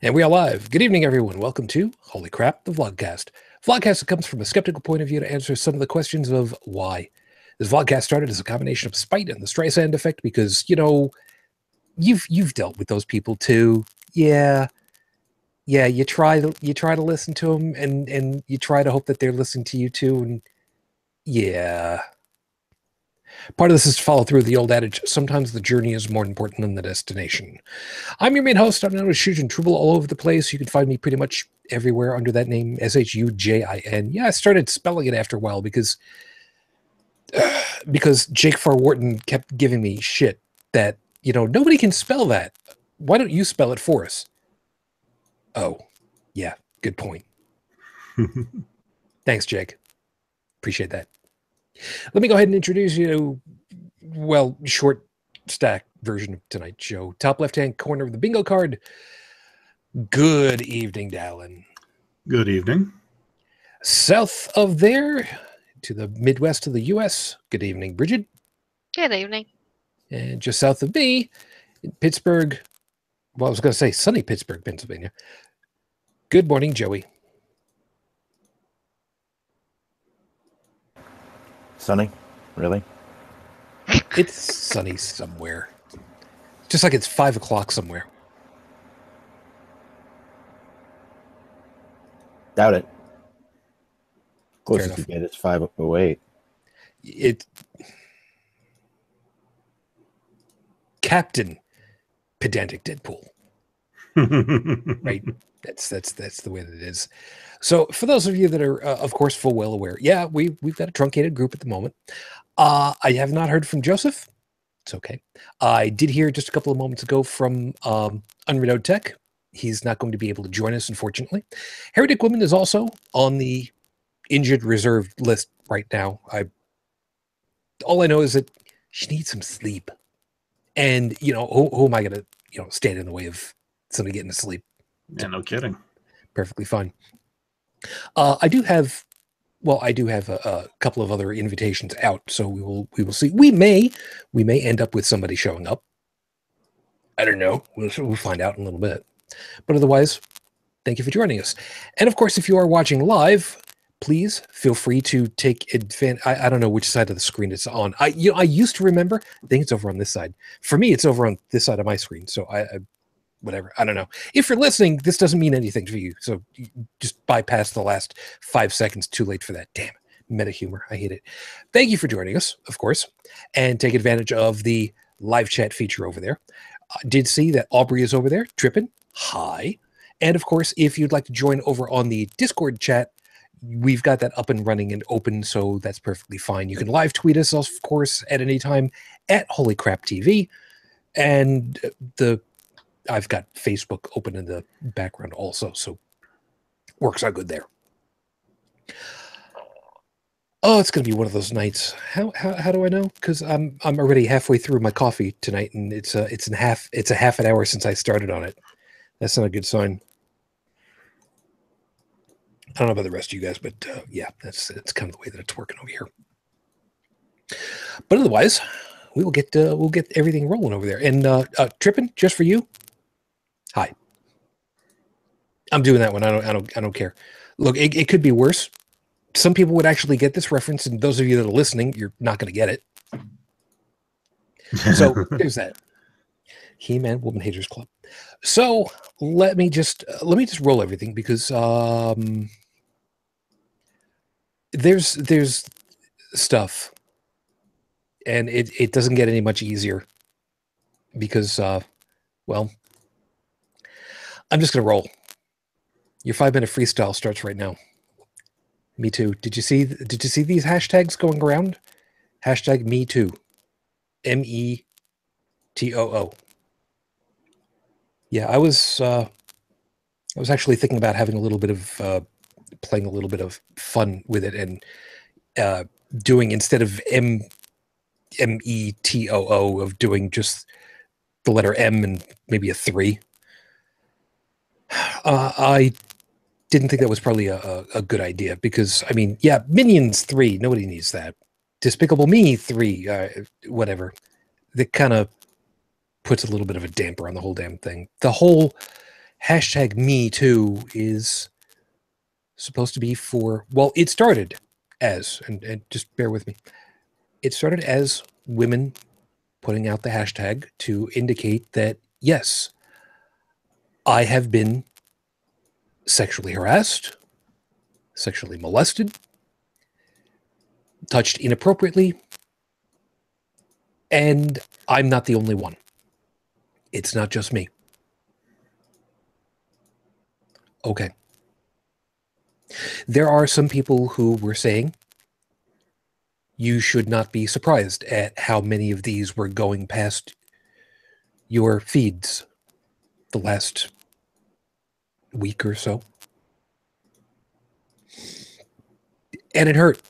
And we are live. Good evening, everyone. Welcome to Holy Crap, the Vlogcast. Vlogcast that comes from a skeptical point of view to answer some of the questions of why. This Vlogcast started as a combination of spite and the Streisand effect because, you know, you've dealt with those people too. Yeah, you try to listen to them and you try to hope that they're listening to you too. And yeah. Part of this is to follow through the old adage, sometimes the journey is more important than the destination. I'm your main host. I'm known as Shujin Trouble all over the place. You can find me pretty much everywhere under that name, Shujin. Yeah, I started spelling it after a while because Jake Farwharton kept giving me shit that, you know, nobody can spell that. Why don't you spell it for us? Oh, yeah, good point. Thanks, Jake. Appreciate that. Let me go ahead and introduce you, well, short stack version of tonight's show. Top left-hand corner of the bingo card. Good evening, Dallin. Good evening. South of there to the Midwest of the U.S. Good evening, Bridget. Good evening. And just south of me, in Pittsburgh, well, I was going to say sunny Pittsburgh, Pennsylvania. Good morning, Joey. Sunny? Really? It's sunny somewhere. Just like it's 5 o'clock somewhere. Doubt it. Closest you get is 5:08. It Captain Pedantic Deadpool. Right? That's the way that it is. So for those of you that are, of course, full well aware, yeah, we've got a truncated group at the moment. I have not heard from Joseph. It's okay. I did hear just a couple of moments ago from Unrenewed Tech. He's not going to be able to join us, unfortunately. Heretic Woman is also on the injured reserve list right now. All I know is that she needs some sleep. And, you know, who am I going to, stand in the way of somebody getting to sleep? Yeah, no kidding. Perfectly fine. I do have a couple of other invitations out, so we will see. We may end up with somebody showing up. I don't know. We'll find out in a little bit. But otherwise, thank you for joining us. And of course, if you are watching live, please feel free to take advantage. I don't know which side of the screen it's on. I used to remember. I think it's over on this side. For me, it's over on this side of my screen. So whatever. I don't know. If you're listening, this doesn't mean anything to you. So just bypass the last 5 seconds. Too late for that. Damn. Meta humor. I hate it. Thank you for joining us, of course, and take advantage of the live chat feature over there. I did see that Aubrey is over there tripping. Hi. And of course, if you'd like to join over on the Discord chat, we've got that up and running and open, so that's perfectly fine. You can live tweet us, of course, at any time at Holy Crap TV. And I've got Facebook open in the background also, so works out good there. Oh, it's going to be one of those nights. How do I know? Because I'm already halfway through my coffee tonight, and it's a half an hour since I started on it. That's not a good sign. I don't know about the rest of you guys, but yeah, that's kind of the way that it's working over here. But otherwise, we'll get everything rolling over there. And Trippin', just for you. Hi. I'm doing that one. I don't care. Look, it could be worse. Some people would actually get this reference, and those of you that are listening, you're not going to get it. So there's that. He-Man Woman Haters Club. So let me just roll everything because there's stuff, and it doesn't get any much easier because well, I'm just gonna roll. Your 5-minute freestyle starts right now. Me too. Did you see these hashtags going around? Hashtag me too. METOO. Yeah, I was actually thinking about having a little bit of playing a little bit of fun with it and doing, instead of METOO, of doing just the letter M and maybe a 3. I didn't think that was probably a good idea because, I mean, yeah, Minions 3, nobody needs that. Despicable Me 3, whatever. That kind of puts a little bit of a damper on the whole damn thing. The whole hashtag Me Too is supposed to be for, well, it started as, and just bear with me, it started as women putting out the hashtag to indicate that, yes, I have been sexually harassed, sexually molested, touched inappropriately, and I'm not the only one. It's not just me. Okay. There are some people who were saying you should not be surprised at how many of these were going past your feeds the last week or so. And it hurt.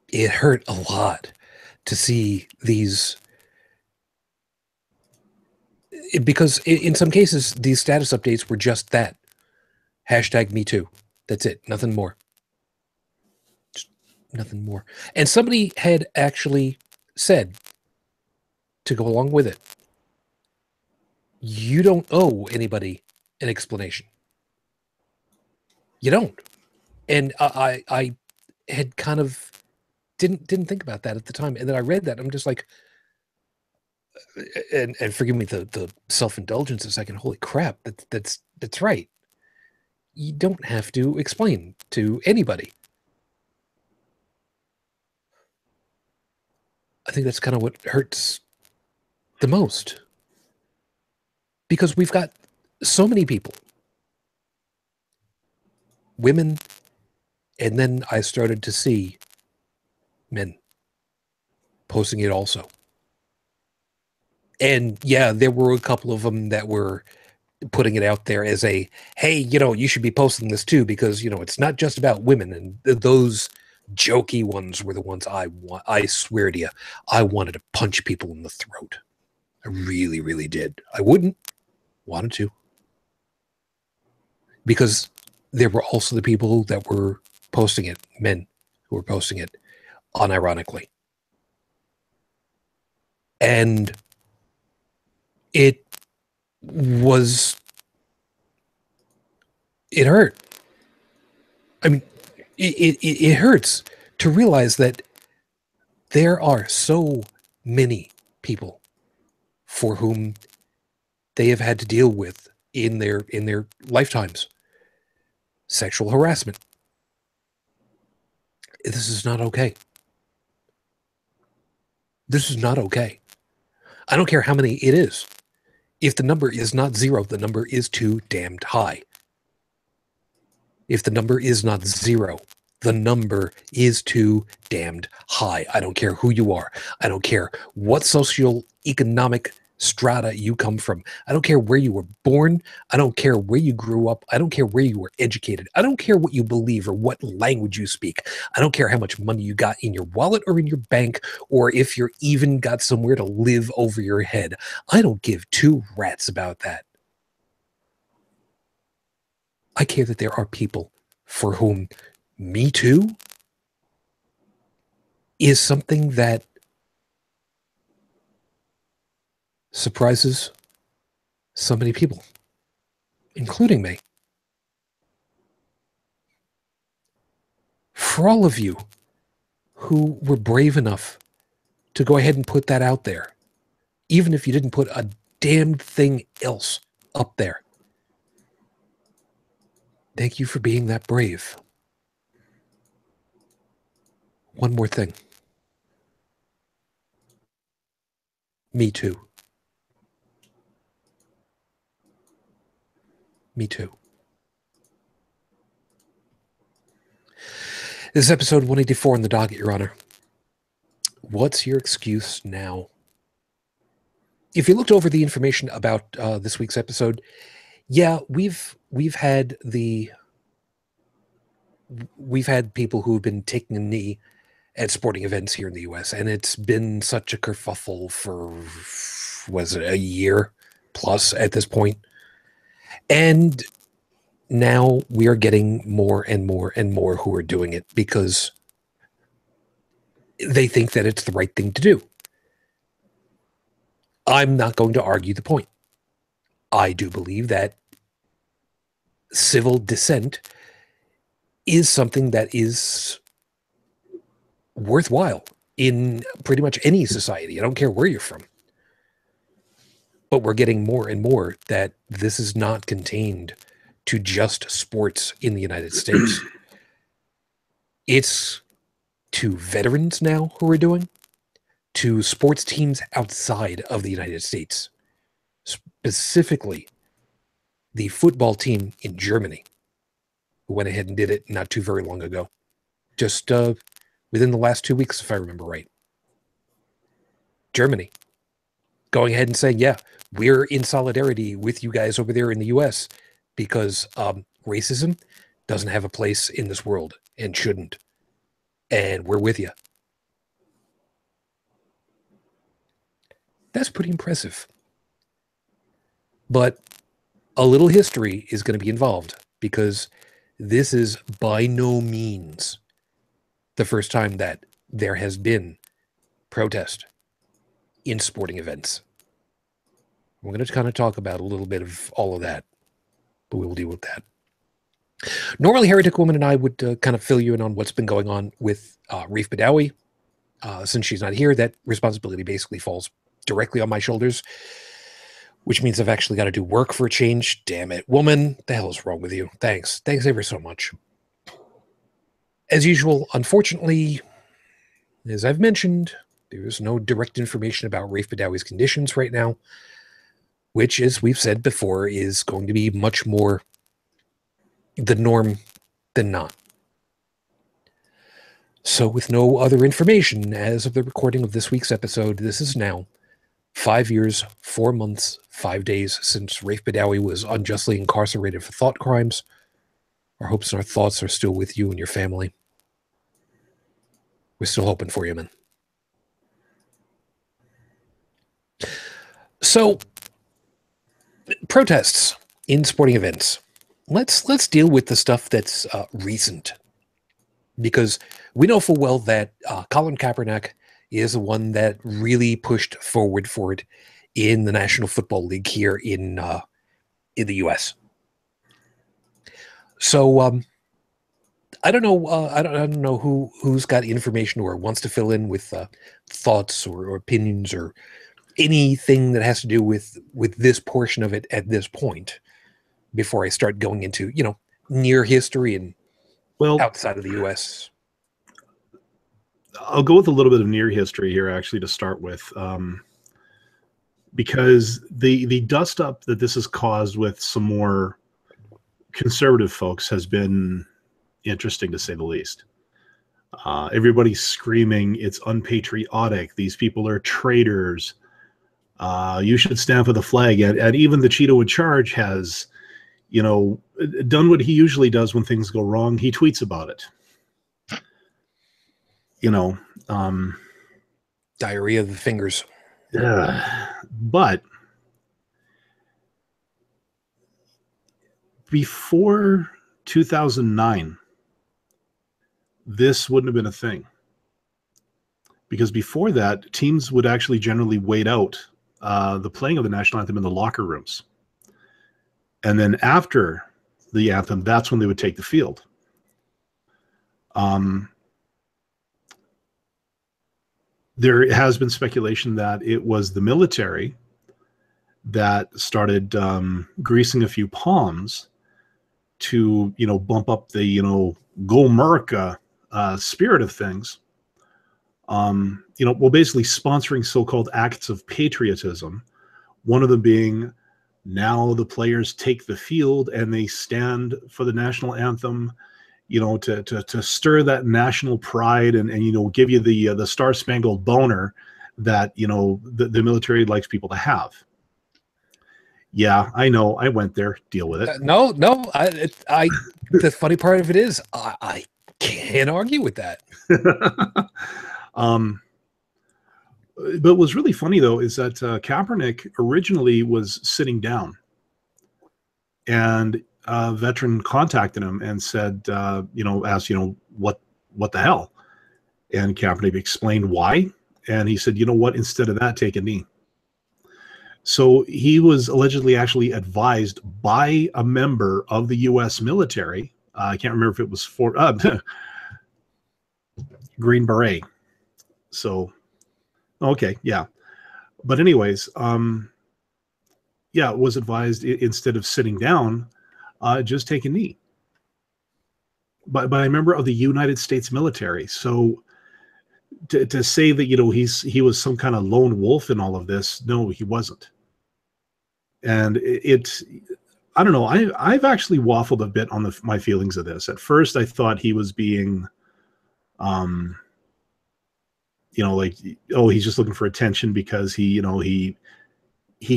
It hurt a lot to see these, because in some cases, these status updates were just that. Hashtag Me Too. That's it. Nothing more. Just nothing more. And somebody had actually said, to go along with it, you don't owe anybody an explanation. You don't. And I had kind of didn't think about that at the time. And then I read that. I'm just like, and forgive me the self-indulgence a second. Holy crap. That's right. You don't have to explain to anybody. I think that's kind of what hurts the most. Because we've got so many people, women, and then I started to see men posting it also. And yeah, there were a couple of them that were putting it out there as a, hey, you should be posting this too, because, it's not just about women. And those jokey ones were the ones I swear to you, I wanted to punch people in the throat. I really, really did. I wouldn't. Wanted to. Because there were also the people that were posting it, men who were posting it unironically. And it hurt. I mean, it hurts to realize that there are so many people for whom they have had to deal with in their lifetimes sexual harassment. This is not okay. This is not okay. I don't care how many it is. If the number is not 0, the number is too damned high. If the number is not 0, the number is too damned high. I don't care who you are. I don't care what socioeconomic strata you come from. I don't care where you were born. I don't care where you grew up. I don't care where you were educated. I don't care what you believe or what language you speak. I don't care how much money you got in your wallet or in your bank, or if you're even got somewhere to live over your head. I don't give two rats about that. I care that there are people for whom Me Too is something that surprises so many people, including me. For all of you who were brave enough to go ahead and put that out there, even if you didn't put a damn thing else up there, thank you for being that brave. One more thing. Me Too. Me Too. This is episode 184 in the docket, Your Honor. What's your excuse now? If you looked over the information about this week's episode, yeah, we've had people who've been taking a knee at sporting events here in the U.S., and it's been such a kerfuffle for, was it a year plus at this point? And now we are getting more and more and more who are doing it because they think that it's the right thing to do. I'm not going to argue the point. I do believe that civil dissent is something that is worthwhile in pretty much any society. I don't care where you're from. But we're getting more and more that this is not contained to just sports in the United States. It's to veterans now who are doing, to sports teams outside of the United States, specifically the football team in Germany, who went ahead and did it not too very long ago, just within the last 2 weeks, if I remember right. Germany going ahead and saying, yeah, we're in solidarity with you guys over there in the US because racism doesn't have a place in this world and shouldn't. And we're with you. That's pretty impressive. But a little history is going to be involved because this is by no means the first time that there has been protest in sporting events. We're going to kind of talk about a little bit of all of that, but we will deal with that. Normally, Heretic Woman and I would kind of fill you in on what's been going on with Reef Badawi. Since she's not here, that responsibility basically falls directly on my shoulders, which means I've actually got to do work for a change. Damn it, woman. The hell is wrong with you? Thanks. Thanks ever so much. As usual, unfortunately, as I've mentioned, there is no direct information about Reef Badawi's conditions right now, which, as we've said before, is going to be much more the norm than not. So with no other information as of the recording of this week's episode, this is now 5 years, 4 months, 5 days since Rafe Badawi was unjustly incarcerated for thought crimes. Our hopes and our thoughts are still with you and your family. We're still hoping for you, man. So, protests in sporting events. Let's deal with the stuff that's recent, because we know full well that Colin Kaepernick is the one that really pushed forward for it in the National Football League here in the U.S. So I don't know. I don't know who's got information or wants to fill in with thoughts or opinions or anything that has to do with this portion of it at this point, before I start going into, near history and outside of the U.S. I'll go with a little bit of near history here, actually, to start with, because the dust up that this has caused with some more conservative folks has been interesting, to say the least. Everybody's screaming it's unpatriotic. These people are traitors. You should stand for the flag. And even the Cheeto in charge has, done what he usually does when things go wrong. He tweets about it. Diarrhea of the fingers. But before 2009, this wouldn't have been a thing. Because before that, teams would actually generally wait out the playing of the national anthem in the locker rooms. And then after the anthem, that's when they would take the field. There has been speculation that it was the military that started greasing a few palms to, bump up the, Go America spirit of things. Basically sponsoring so-called acts of patriotism. One of them being, now the players take the field and they stand for the national anthem, to stir that national pride and give you the Star-Spangled Boner that, the military likes people to have. Yeah, I know. I went there. Deal with it. No. The funny part of it is I can't argue with that. But what's really funny, though, is that Kaepernick originally was sitting down, and a veteran contacted him and said, asked, what the hell? And Kaepernick explained why. And he said, you know what, instead of that, take a knee. So he was allegedly actually advised by a member of the U.S. military. I can't remember if it was for Green Beret. So, okay, yeah. But anyways, yeah, was advised instead of sitting down, just take a knee by a member of the United States military. So to say that, you know, he was some kind of lone wolf in all of this, no, he wasn't. And I don't know. I've actually waffled a bit on my feelings of this. At first, I thought he was being, you know, like, oh, he's just looking for attention because he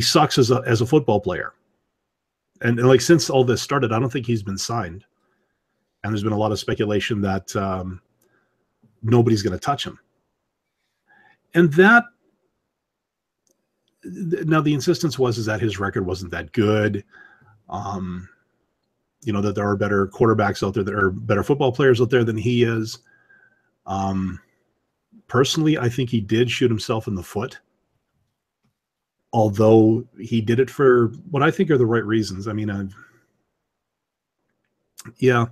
sucks as a football player. And like, since all this started, I don't think he's been signed. And there's been a lot of speculation that nobody's going to touch him. And that, now the insistence is that his record wasn't that good. You know, that there are better quarterbacks out there, that are better football players out there than he is. Personally, I think he did shoot himself in the foot. Although he did it for what I think are the right reasons. I mean, yeah,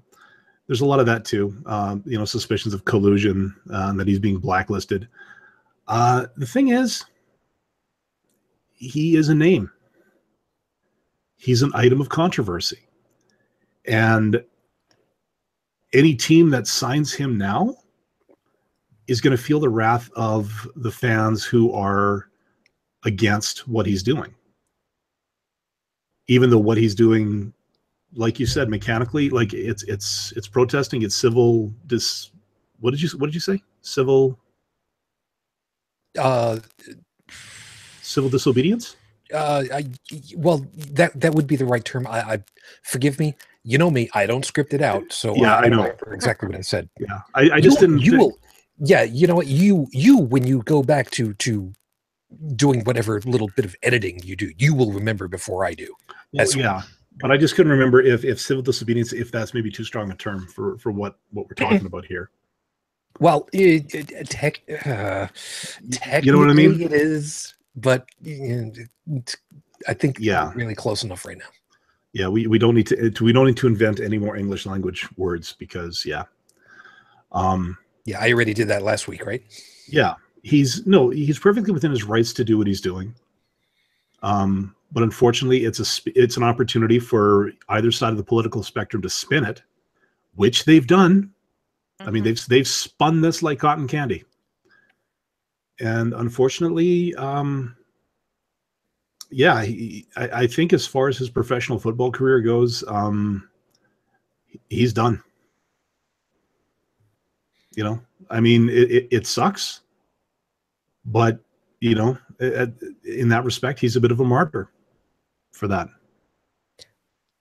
there's a lot of that too. You know, suspicions of collusion, that he's being blacklisted. The thing is, he is a name. He's an item of controversy. And any team that signs him now is going to feel the wrath of the fans who are against what he's doing. Even though what he's doing, like you said, mechanically, like it's protesting, it's civil what did you say? Civil disobedience? Well, that would be the right term. I forgive me. You know me, I don't script it out, so yeah, I know exactly what I said. Yeah, I just didn't. You will. Yeah, you know what? You when you go back to doing whatever little bit of editing you do, you will remember before I do. Well, yeah, but I just couldn't remember if civil disobedience, if that's maybe too strong a term for what we're talking about here. Well, technically, you know what I mean? It is, but I think yeah, we're really close enough right now. Yeah, we don't need to invent any more English language words because yeah, I already did that last week, right? Yeah, he's perfectly within his rights to do what he's doing. But unfortunately, it's an opportunity for either side of the political spectrum to spin it, which they've done. I mean, they've spun this like cotton candy, and unfortunately, yeah, I think as far as his professional football career goes, he's done. You know, I mean, it sucks, but you know, in that respect, he's a bit of a martyr for that.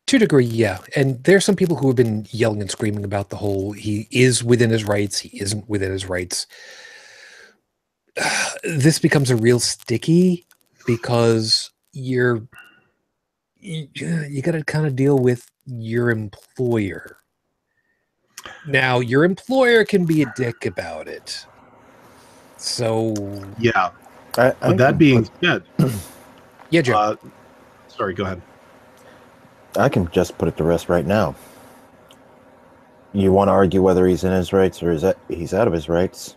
To a degree, yeah. And there's some people who have been yelling and screaming about the whole he is within his rights, he isn't within his rights. This becomes a real sticky because you got to kind of deal with your employer. Now, your employer can be a dick about it. So yeah. But that being said, yeah, Joe. Sorry, go ahead. I can just put it to rest right now. You want to argue whether he's in his rights or he's out of his rights?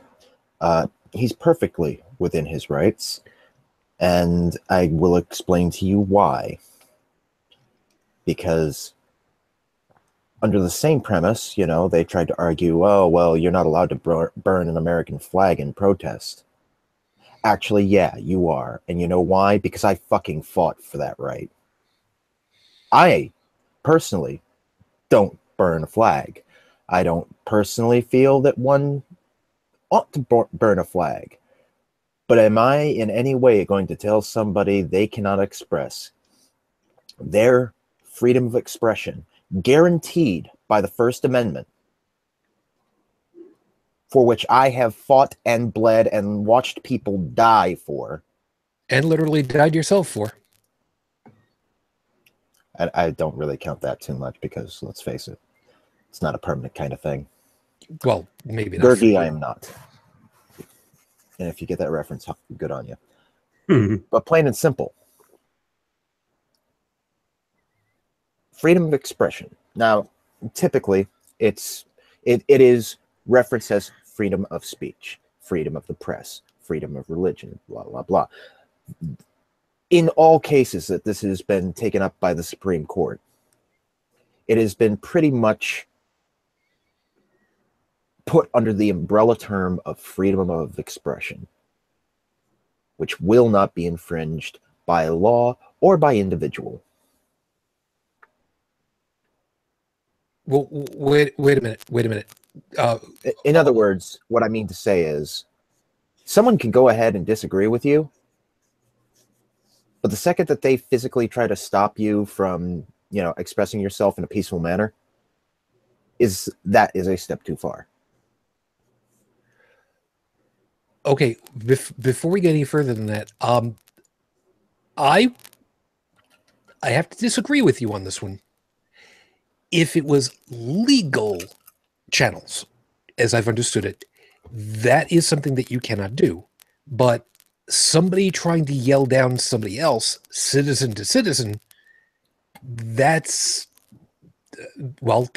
He's perfectly within his rights, and I will explain to you why. Because under the same premise, you know, they tried to argue, oh, well, you're not allowed to burn an American flag in protest. Actually, yeah, you are. And you know why? Because I fucking fought for that right. I personally don't burn a flag. I don't personally feel that one ought to burn a flag. But am I in any way going to tell somebody they cannot express their freedom of expression, guaranteed by the First Amendment, for which I have fought and bled and watched people die for? And literally died yourself for. I don't really count that too much because, let's face it, it's not a permanent kind of thing. Well, maybe not. Bergie, I am not. And if you get that reference, good on you. Mm-hmm. But plain and simple, freedom of expression. Now, typically, it is referenced as freedom of speech, freedom of the press, freedom of religion, blah, blah, blah. In all cases that this has been taken up by the Supreme Court, it has been pretty much put under the umbrella term of freedom of expression, which will not be infringed by law or by individual. Well, wait a minute. In other words, what I mean to say is, someone can go ahead and disagree with you, but the second that they physically try to stop you from, expressing yourself in a peaceful manner, is a step too far. Okay, before we get any further than that, I have to disagree with you on this one. If it was legal channels, as I've understood it, that is something that you cannot do. But somebody trying to yell down somebody else, citizen to citizen, that's well,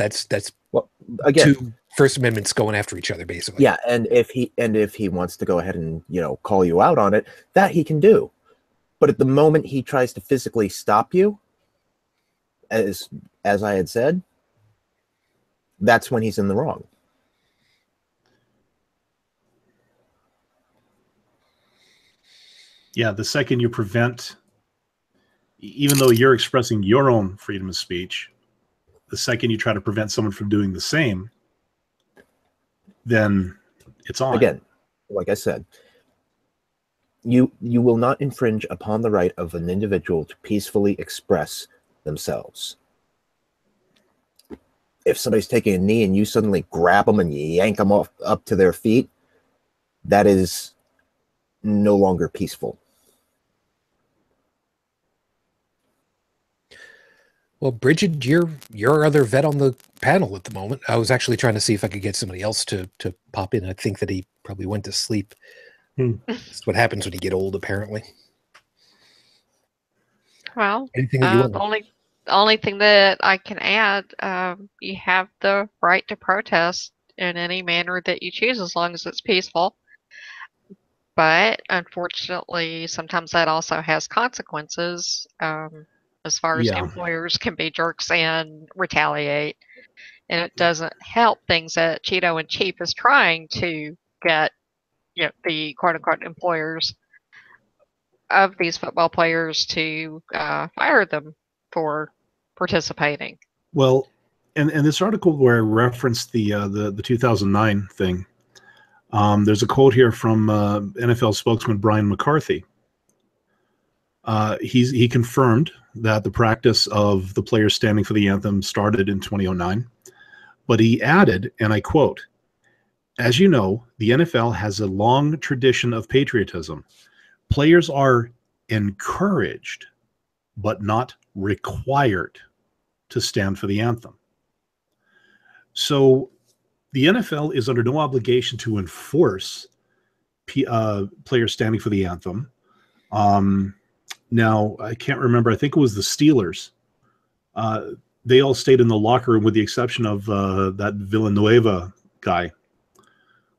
again, two First Amendments going after each other, basically. Yeah, and if he wants to go ahead and call you out on it, that he can do. But at the moment he tries to physically stop you, as I had said, that's when he's in the wrong. Yeah, the second you prevent, even though you're expressing your own freedom of speech, the second you try to prevent someone from doing the same, then it's on. Again, like I said, you will not infringe upon the right of an individual to peacefully express themselves. If somebody's taking a knee and you suddenly grab them and you yank them up to their feet, that is no longer peaceful. Well, Bridget, you're our other vet on the panel at the moment. I was actually trying to see if I could get somebody else to pop in. I think that he probably went to sleep. That's what happens when you get old, apparently. Well, anything that you want? The only thing that I can add, you have the right to protest in any manner that you choose, as long as it's peaceful. But unfortunately, sometimes that also has consequences. As far as employers can be jerks and retaliate. And it doesn't help things that Cheeto and Cheap is trying to get the quote-unquote employers of these football players to fire them for participating. Well, and this article where I referenced the 2009 thing, there's a quote here from NFL spokesman Brian McCarthy. He confirmed that the practice of the players standing for the anthem started in 2009, but he added, and I quote, "As you know, the NFL has a long tradition of patriotism. Players are encouraged, but not required to stand for the anthem." So the NFL is under no obligation to enforce players standing for the anthem. Now, I can't remember. I think it was the Steelers. They all stayed in the locker room with the exception of that Villanueva guy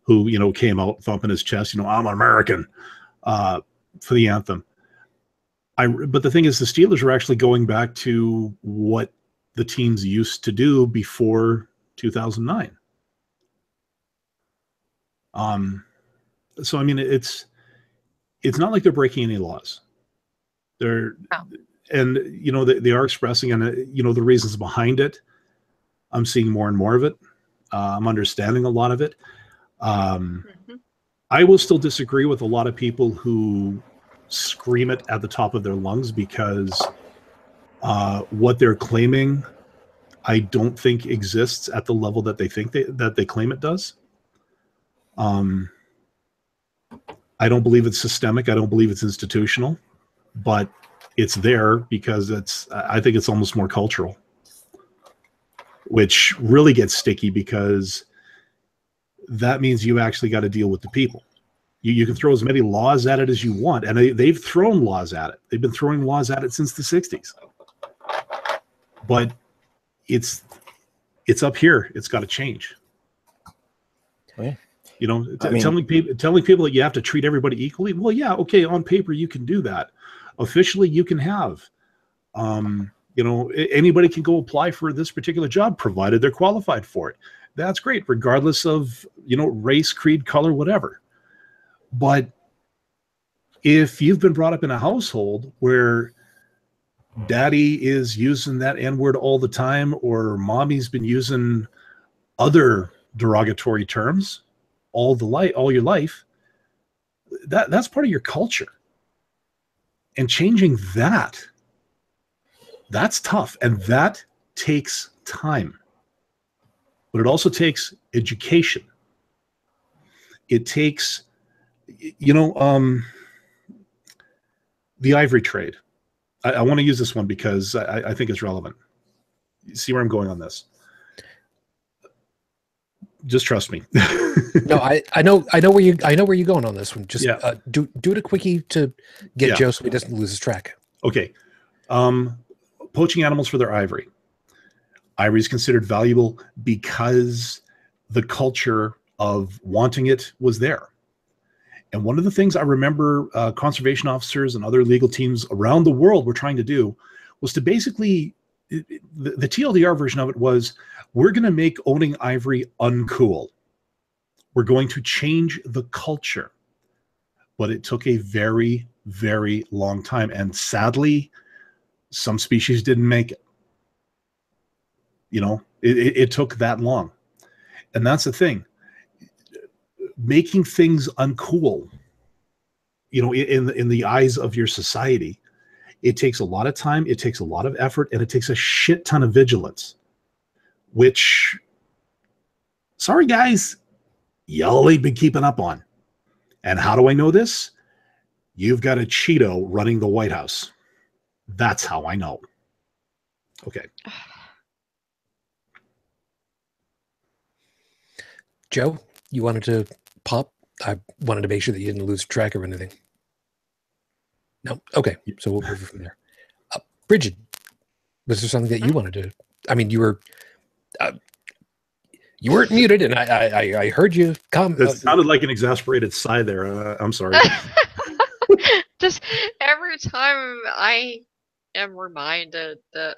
who, came out thumping his chest, I'm an American for the anthem. But the thing is, the Steelers are actually going back to what the teams used to do before 2009. So, I mean, it's not like they're breaking any laws. They're, and they are expressing, and the reasons behind it. I'm seeing more and more of it. I'm understanding a lot of it. I will still disagree with a lot of people who scream it at the top of their lungs because what they're claiming, I don't think exists at the level that they think that they claim it does. I don't believe it's systemic. I don't believe it's institutional. But it's there because I think it's almost more cultural, which really gets sticky because that means you actually got to deal with the people. You can throw as many laws at it as you want, and they've thrown laws at it. They've been throwing laws at it since the 60s. But it's up here. It's got to change. Oh, yeah. You know, I mean- telling people that you have to treat everybody equally. Well, yeah, okay, on paper you can do that. Officially, you can have. You know, anybody can go apply for this particular job, provided they're qualified for it. That's great, regardless of, you know, race, creed, color, whatever. But if you've been brought up in a household where daddy is using that N-word all the time, or mommy's been using other derogatory terms all your life, that's part of your culture. And changing that's tough, and that takes time. But it also takes education. It takes, you know, the ivory trade. I want to use this one because I think it's relevant. You see where I'm going on this? Just trust me. No, I know where you're going on this one. Just Yeah. do it a quickie to get Yeah. Joe so he doesn't lose his track. Okay. Poaching animals for their ivory. Ivory is considered valuable because the culture of wanting it was there. And one of the things I remember conservation officers and other legal teams around the world were trying to do was to basically, the TLDR version of it was, we're going to make owning ivory uncool. We're going to change the culture. But it took a very, very long time. And sadly, some species didn't make it. You know, it took that long. And that's the thing. Making things uncool, you know, in the eyes of your society, it takes a lot of time, it takes a lot of effort, and it takes a shit ton of vigilance, which, sorry guys, y'all ain't been keeping up on. And how do I know this? You've got a Cheeto running the White House. That's how I know. Okay. Joe, you wanted to pop? I wanted to make sure that you didn't lose track of anything. No? Okay. So we'll move from there. Bridget, was there something that you wanted to? I mean, you weren't muted, and I heard you come. That sounded like an exasperated sigh there. I'm sorry. Just every time I am reminded that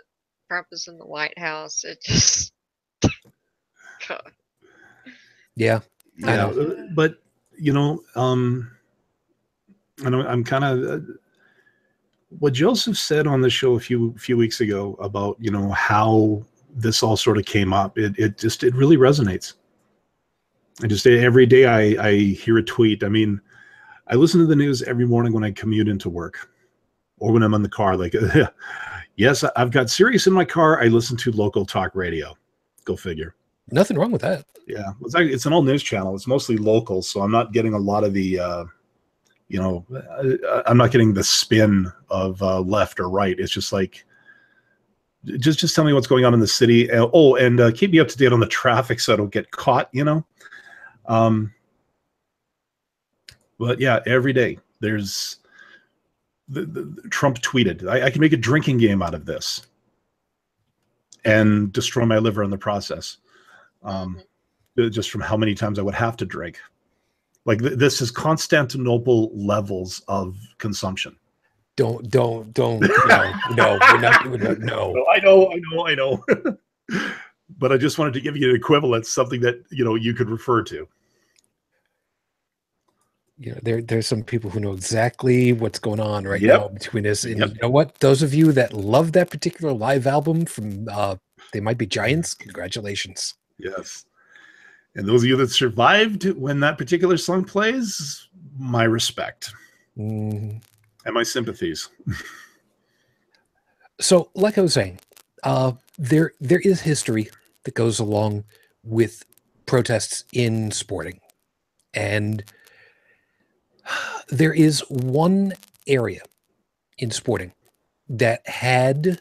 Trump is in the White House, it just. God. Yeah. Yeah, but you know, I know I'm kind of what Joseph said on the show a few weeks ago about, you know, how this all sort of came up. It really resonates. I just every day I hear a tweet. I mean, I listen to the news every morning when I commute into work or when I'm in the car. Like, yes, I've got Sirius in my car. I listen to local talk radio. Go figure. Nothing wrong with that. Yeah, it's an all news channel. It's mostly local, so I'm not getting a lot of the, you know, I'm not getting the spin of left or right. It's just like, just tell me what's going on in the city. And keep me up to date on the traffic so I don't get caught. You know. But yeah, every day there's the Trump tweeted. I can make a drinking game out of this and destroy my liver in the process. Just from how many times I would have to drink. Like this is Constantinople levels of consumption. Don't. No, we're not. No. I know. But I just wanted to give you an equivalent, something that, you know, you could refer to. You know, there's some people who know exactly what's going on right Yep. now between us. And Yep. you know what? Those of you that love that particular live album from They Might Be Giants, congratulations. Yes. And those of you that survived when that particular song plays, my respect. Mm. And my sympathies. So, like I was saying, there is history that goes along with protests in sporting. And there is one area in sporting that had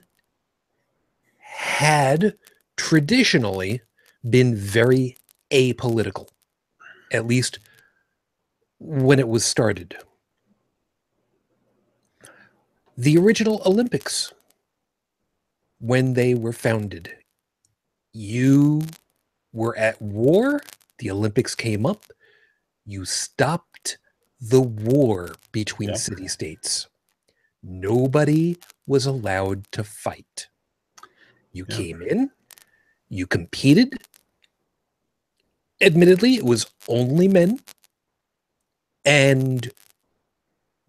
traditionally been very apolitical, at least when it was started. The original Olympics, when they were founded You were at war. The Olympics came up. You stopped the war between city-states. Nobody was allowed to fight. You came in. You competed. Admittedly, it was only men. And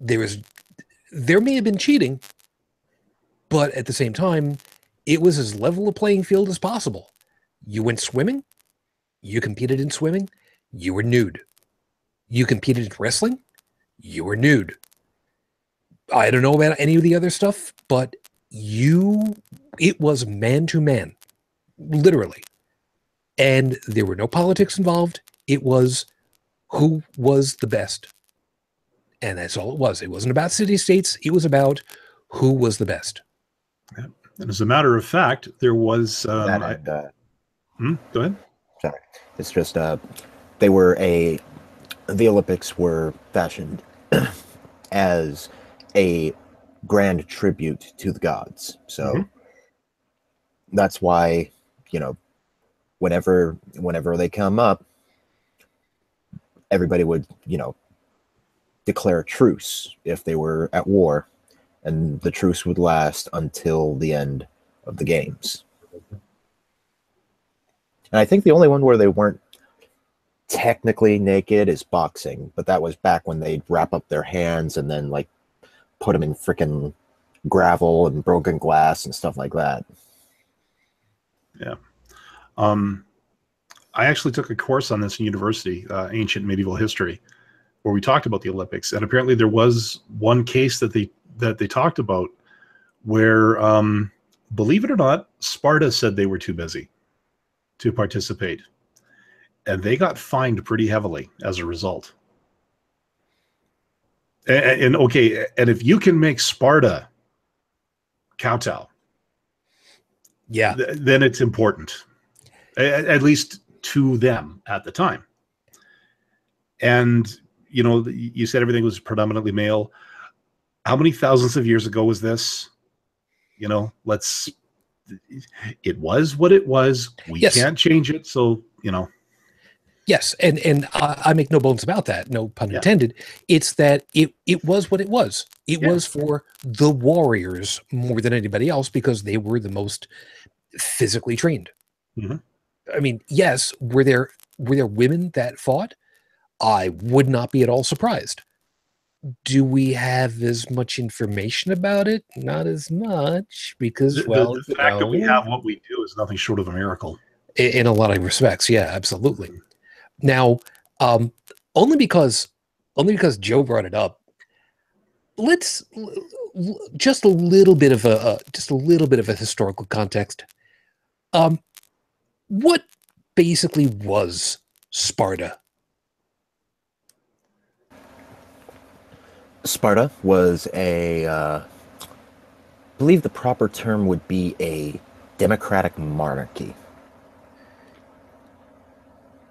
there may have been cheating, but at the same time, it was as level a playing field as possible. You went swimming. You competed in swimming. You were nude. You competed in wrestling. You were nude. I don't know about any of the other stuff, but it was man to man, literally. And there were no politics involved. It was who was the best. And that's all it was. It wasn't about city-states. It was about who was the best. Yeah. And as a matter of fact, there was... Go ahead. Sorry. It's just the Olympics were fashioned as a grand tribute to the gods. So that's why, whenever they come up, everybody would, declare a truce if they were at war, and the truce would last until the end of the games. And I think the only one where they weren't technically naked is boxing, but that was back when they'd wrap up their hands and then put them in freaking gravel and broken glass and stuff like that. Yeah. I actually took a course on this in university, ancient medieval history, where we talked about the Olympics, and apparently there was one case that they talked about where, believe it or not, Sparta said they were too busy to participate, and they got fined pretty heavily as a result. And if you can make Sparta kowtow, then it's important, at least to them at the time. And you said everything was predominantly male. How many thousands of years ago was this? It was what it was. We can't change it. So, Yes, and I make no bones about that. No pun intended. It's that it was what it was. It was for the warriors more than anybody else because they were the most physically trained. I mean, yes, were there women that fought? I would not be at all surprised. Do we have as much information about it? Not as much, because the fact that we have what we do is nothing short of a miracle. In a lot of respects, yeah, absolutely. Now, only because Joe brought it up, let's just a little bit of a historical context. What basically was Sparta? Sparta was I believe the proper term would be a democratic monarchy.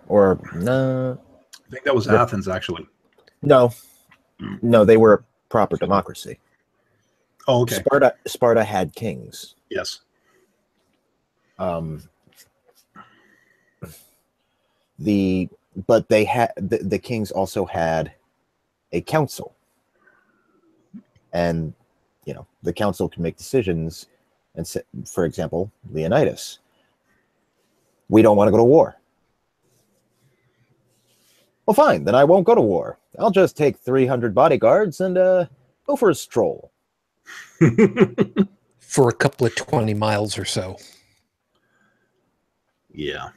Or no. I think that was Athens, actually. No, they were a proper democracy. Oh, okay. Sparta had kings. Yes. But they had the kings also had a council. And, the council can make decisions and say, for example, Leonidas, we don't want to go to war. Well, fine, then I won't go to war. I'll just take 300 bodyguards and go for a stroll. For a couple of 20 miles or so. Yeah.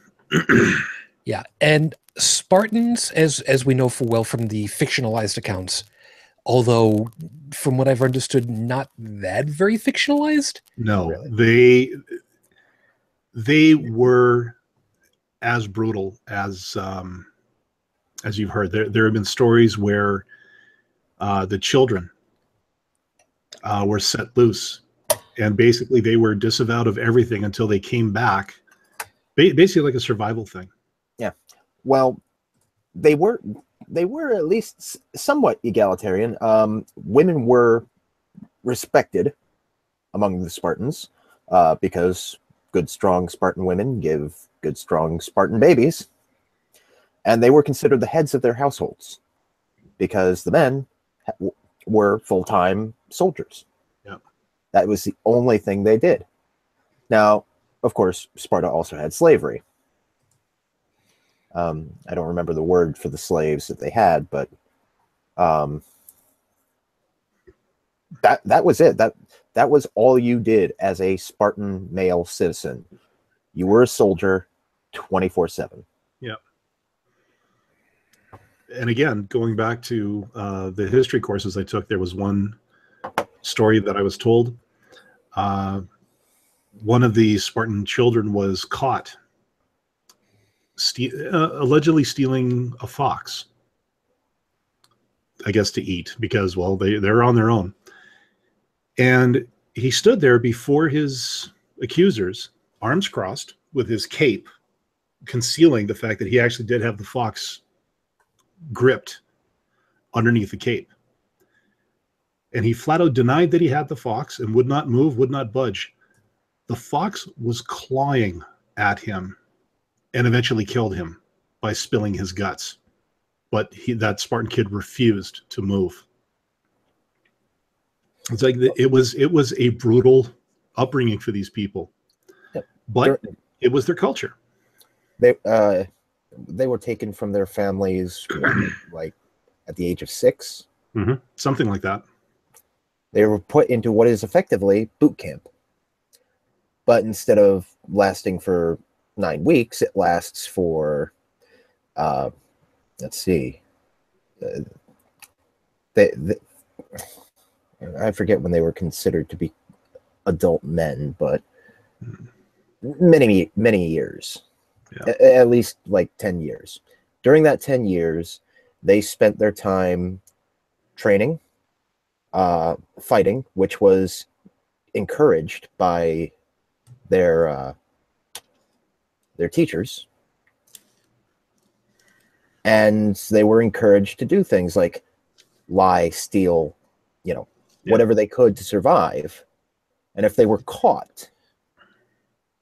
Yeah, and Spartans, as we know full well from the fictionalized accounts, although from what I've understood, not that very fictionalized. No, really. They were as brutal as you've heard. There have been stories where the children were set loose, and basically they were disavowed of everything until they came back. Basically, like a survival thing. Yeah. Well, they were at least somewhat egalitarian. Women were respected among the Spartans because good, strong Spartan women give good, strong Spartan babies. And they were considered the heads of their households because the men were full-time soldiers. Yeah. That was the only thing they did. Now, of course, Sparta also had slavery. I don't remember the word for the slaves that they had, but that was it. That was all you did as a Spartan male citizen. You were a soldier 24/7. Yeah. And again, going back to the history courses I took, there was one story that I was told. One of the Spartan children was caught allegedly stealing a fox, I guess, to eat because, well, they're on their own. And he stood there before his accusers, arms crossed, with his cape, concealing the fact that he actually did have the fox gripped underneath the cape. And he flat out denied that he had the fox and would not move, would not budge. The fox was clawing at him and eventually killed him by spilling his guts. But that Spartan kid refused to move. It's like it was a brutal upbringing for these people, but it was their culture. They were taken from their families like at the age of 6. Mm-hmm. Something like that. They were put into what is effectively boot camp. But instead of lasting for 9 weeks, it lasts for, let's see. I forget when they were considered to be adult men, but many, many years. Yeah. At least like 10 years. During that 10 years, they spent their time training, fighting, which was encouraged by their teachers. And they were encouraged to do things like lie, steal, whatever they could to survive. And if they were caught,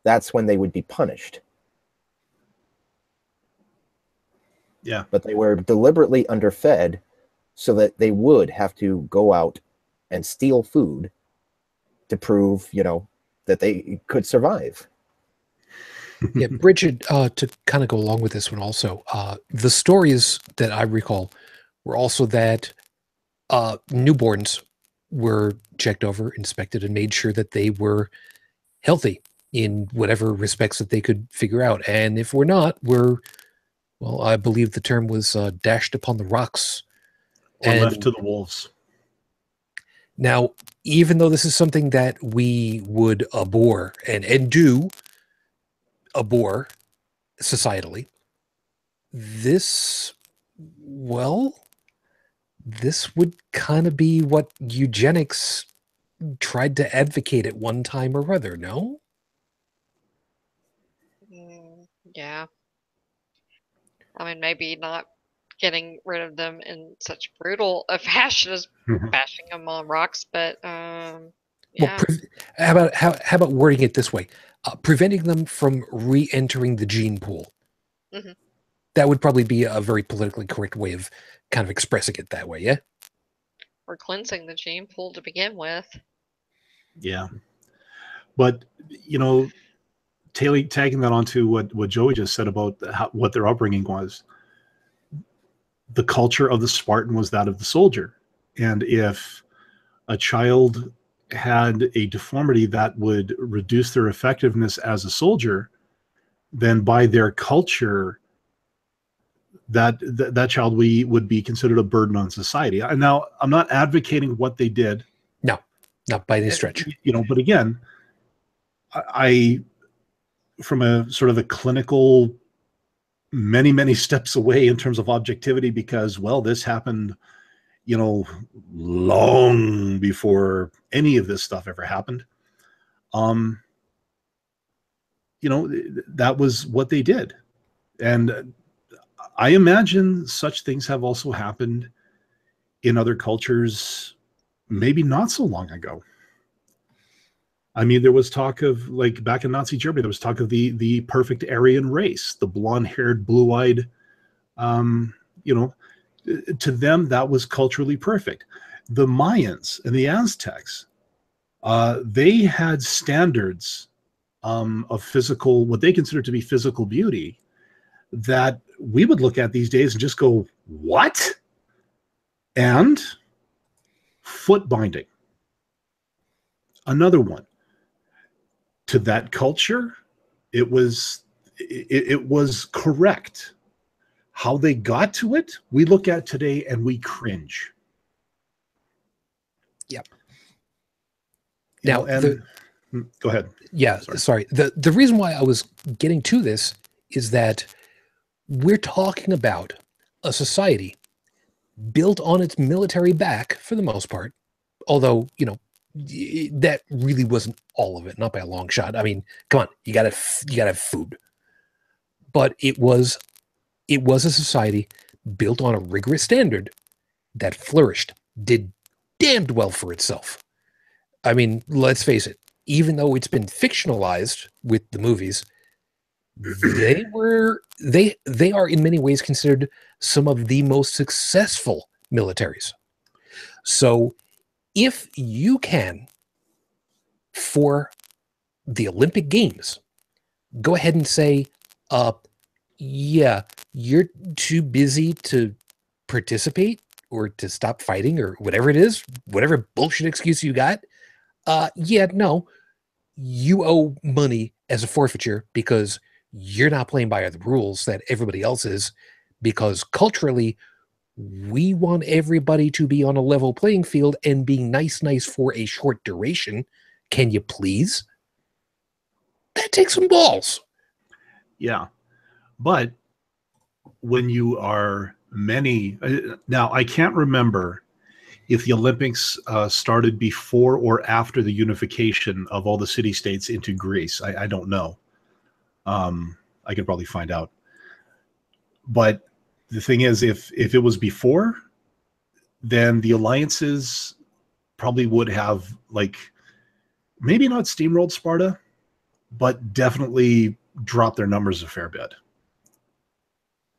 that's when they would be punished. Yeah. But they were deliberately underfed so that they would have to go out and steal food to prove, that they could survive. Yeah, Bridget, to kind of go along with this one also, the stories that I recall were also that newborns were checked over, inspected, and made sure that they were healthy in whatever respects that they could figure out. And if we're not, I believe the term was dashed upon the rocks. Or left to the wolves. Now, even though this is something that we would abhor and do abhor societally, this would kind of be what eugenics tried to advocate at one time or other, no? Yeah. I mean, maybe not getting rid of them in such brutal a fashion as bashing them on rocks, but yeah. Well, how about wording it this way? Preventing them from re-entering the gene pool. Mm-hmm. That would probably be a very politically correct way of kind of expressing it that way, yeah? Or cleansing the gene pool to begin with. Yeah. But, tagging that onto what Joey just said about what their upbringing was, the culture of the Spartan was that of the soldier. And if a child had a deformity that would reduce their effectiveness as a soldier, then by their culture, that child would be considered a burden on society. And now I'm not advocating what they did. No, not by any stretch. But again, I from a sort of a clinical, many, many steps away in terms of objectivity, because, this happened, long before any of this stuff ever happened. That was what they did. And I imagine such things have also happened in other cultures, maybe not so long ago. I mean, there was talk of, like, back in Nazi Germany, there was talk of the perfect Aryan race, the blonde-haired, blue-eyed. You know, to them that was culturally perfect. The Mayans and the Aztecs, they had standards of physical, what they considered to be physical beauty, that we would look at these days and just go, what? And foot binding, another one. To that culture, it was correct. How they got to it, we look at today and we cringe. Yep. Now, go ahead. Yeah, sorry. The reason why I was getting to this is that we're talking about a society built on its military back for the most part, although, you know, that really wasn't all of it, not by a long shot. I mean, come on, you gotta have food. But it was a society built on a rigorous standard that flourished, did damned well for itself. I mean, let's face it, even though it's been fictionalized with the movies, they are in many ways considered some of the most successful militaries. So if you can, for the Olympic Games, go ahead and say, yeah, you're too busy to participate or to stop fighting or whatever it is, whatever bullshit excuse you got. Yeah, no, you owe money as a forfeiture because you're not playing by the rules that everybody else is, because culturally, we want everybody to be on a level playing field and being nice for a short duration. Can you please? That takes some balls. Yeah. But when you are many, now I can't remember if the Olympics started before or after the unification of all the city-states into Greece. I don't know. I could probably find out. But the thing is, if it was before, then the alliances probably would have, like, maybe not steamrolled Sparta, but definitely dropped their numbers a fair bit.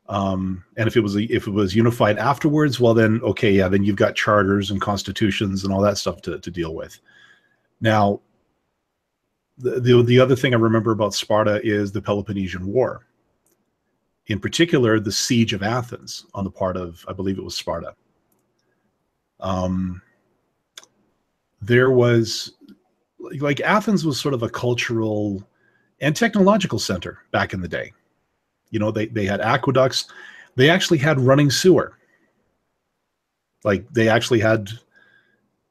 And if it was unified afterwards, well then, okay, yeah, then you've got charters and constitutions and all that stuff to deal with. Now, the other thing I remember about Sparta is the Peloponnesian War. In particular, the siege of Athens on the part of, I believe it was Sparta. There was, like, Athens was sort of a cultural and technological center back in the day. You know, they had aqueducts. They actually had running sewer. Like, they actually had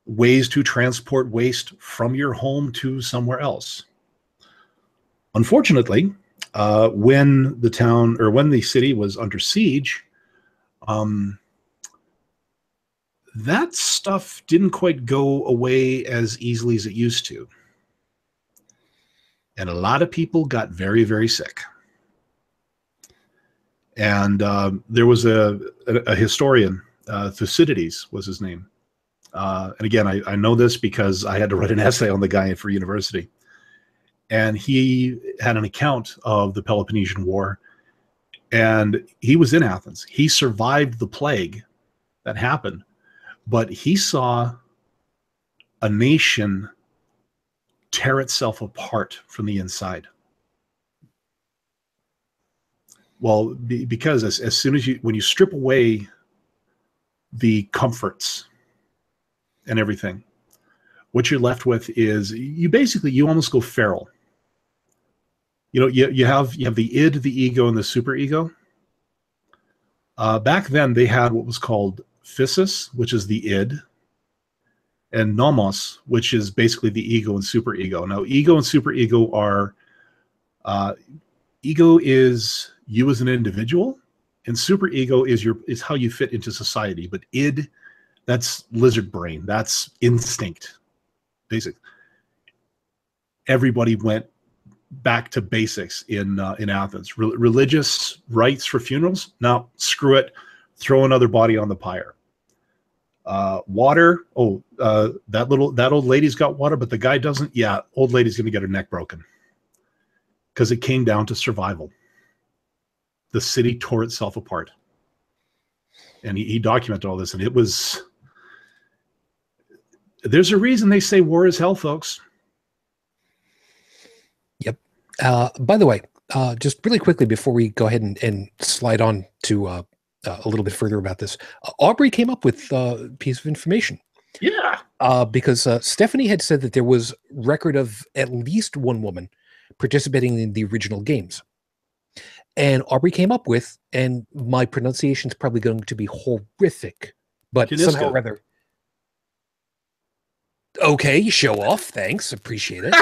ways to transport waste from your home to somewhere else. Unfortunately, when the town, or when the city was under siege, that stuff didn't quite go away as easily as it used to. And a lot of people got very, very sick. And there was a historian, Thucydides was his name. And again, I know this because I had to write an essay on the guy for university. And he had an account of the Peloponnesian War. And he was in Athens. He survived the plague that happened. But he saw a nation tear itself apart from the inside. Well, because as soon as when you strip away the comforts and everything, what you're left with is you almost go feral. You know, you have the id, the ego, and the superego. Back then, they had what was called physis, which is the id, and nomos, which is basically the ego and superego. Now, ego and superego are ego is you as an individual, and superego is how you fit into society. But id, that's lizard brain, that's instinct, basic. Everybody went back to basics in Athens. Religious rites for funerals? No, screw it. Throw another body on the pyre. Water. Oh, that old lady's got water, but the guy doesn't. Yeah, old lady's going to get her neck broken because it came down to survival. The city tore itself apart, and he documented all this, and it was. There's a reason they say war is hell, folks. Yep. By the way, just really quickly before we go ahead and slide on to a little bit further about this, Aubrey came up with a piece of information. Yeah. Because Stephanie had said that there was record of at least one woman participating in the original games. And Aubrey came up with, and my pronunciation is probably going to be horrific, but Kiniska. somehow or other. Okay, show off. Thanks. Appreciate it.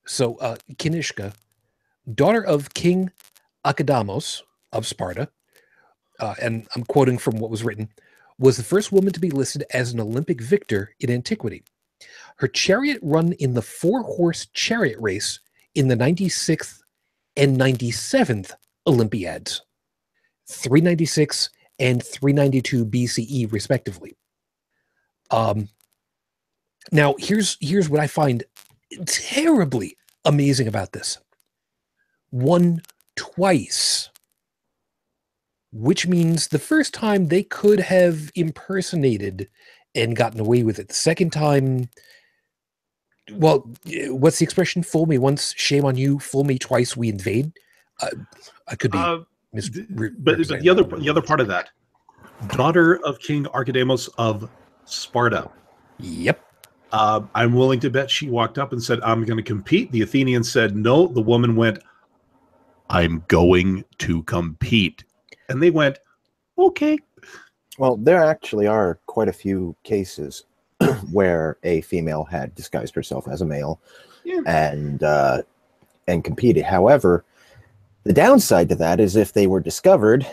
So, Kinishka, daughter of King Akadamos of Sparta, and I'm quoting from what was written, was the first woman to be listed as an Olympic victor in antiquity. Her chariot run in the 4-horse chariot race in the 96th and 97th Olympiads, 396 and 392 BCE, respectively. Now, here's what I find terribly amazing about this. Won twice, which means the first time they could have impersonated and gotten away with it. The second time, well, what's the expression? Fool me once, shame on you. Fool me twice, we invade. I could be but the other part of that, daughter of King Archidamos of Sparta. Yep. I'm willing to bet she walked up and said, I'm going to compete. The Athenians said no. The woman went, I'm going to compete. And they went, okay. Well, there actually are quite a few cases where a female had disguised herself as a male and competed. However, the downside to that is if they were discovered,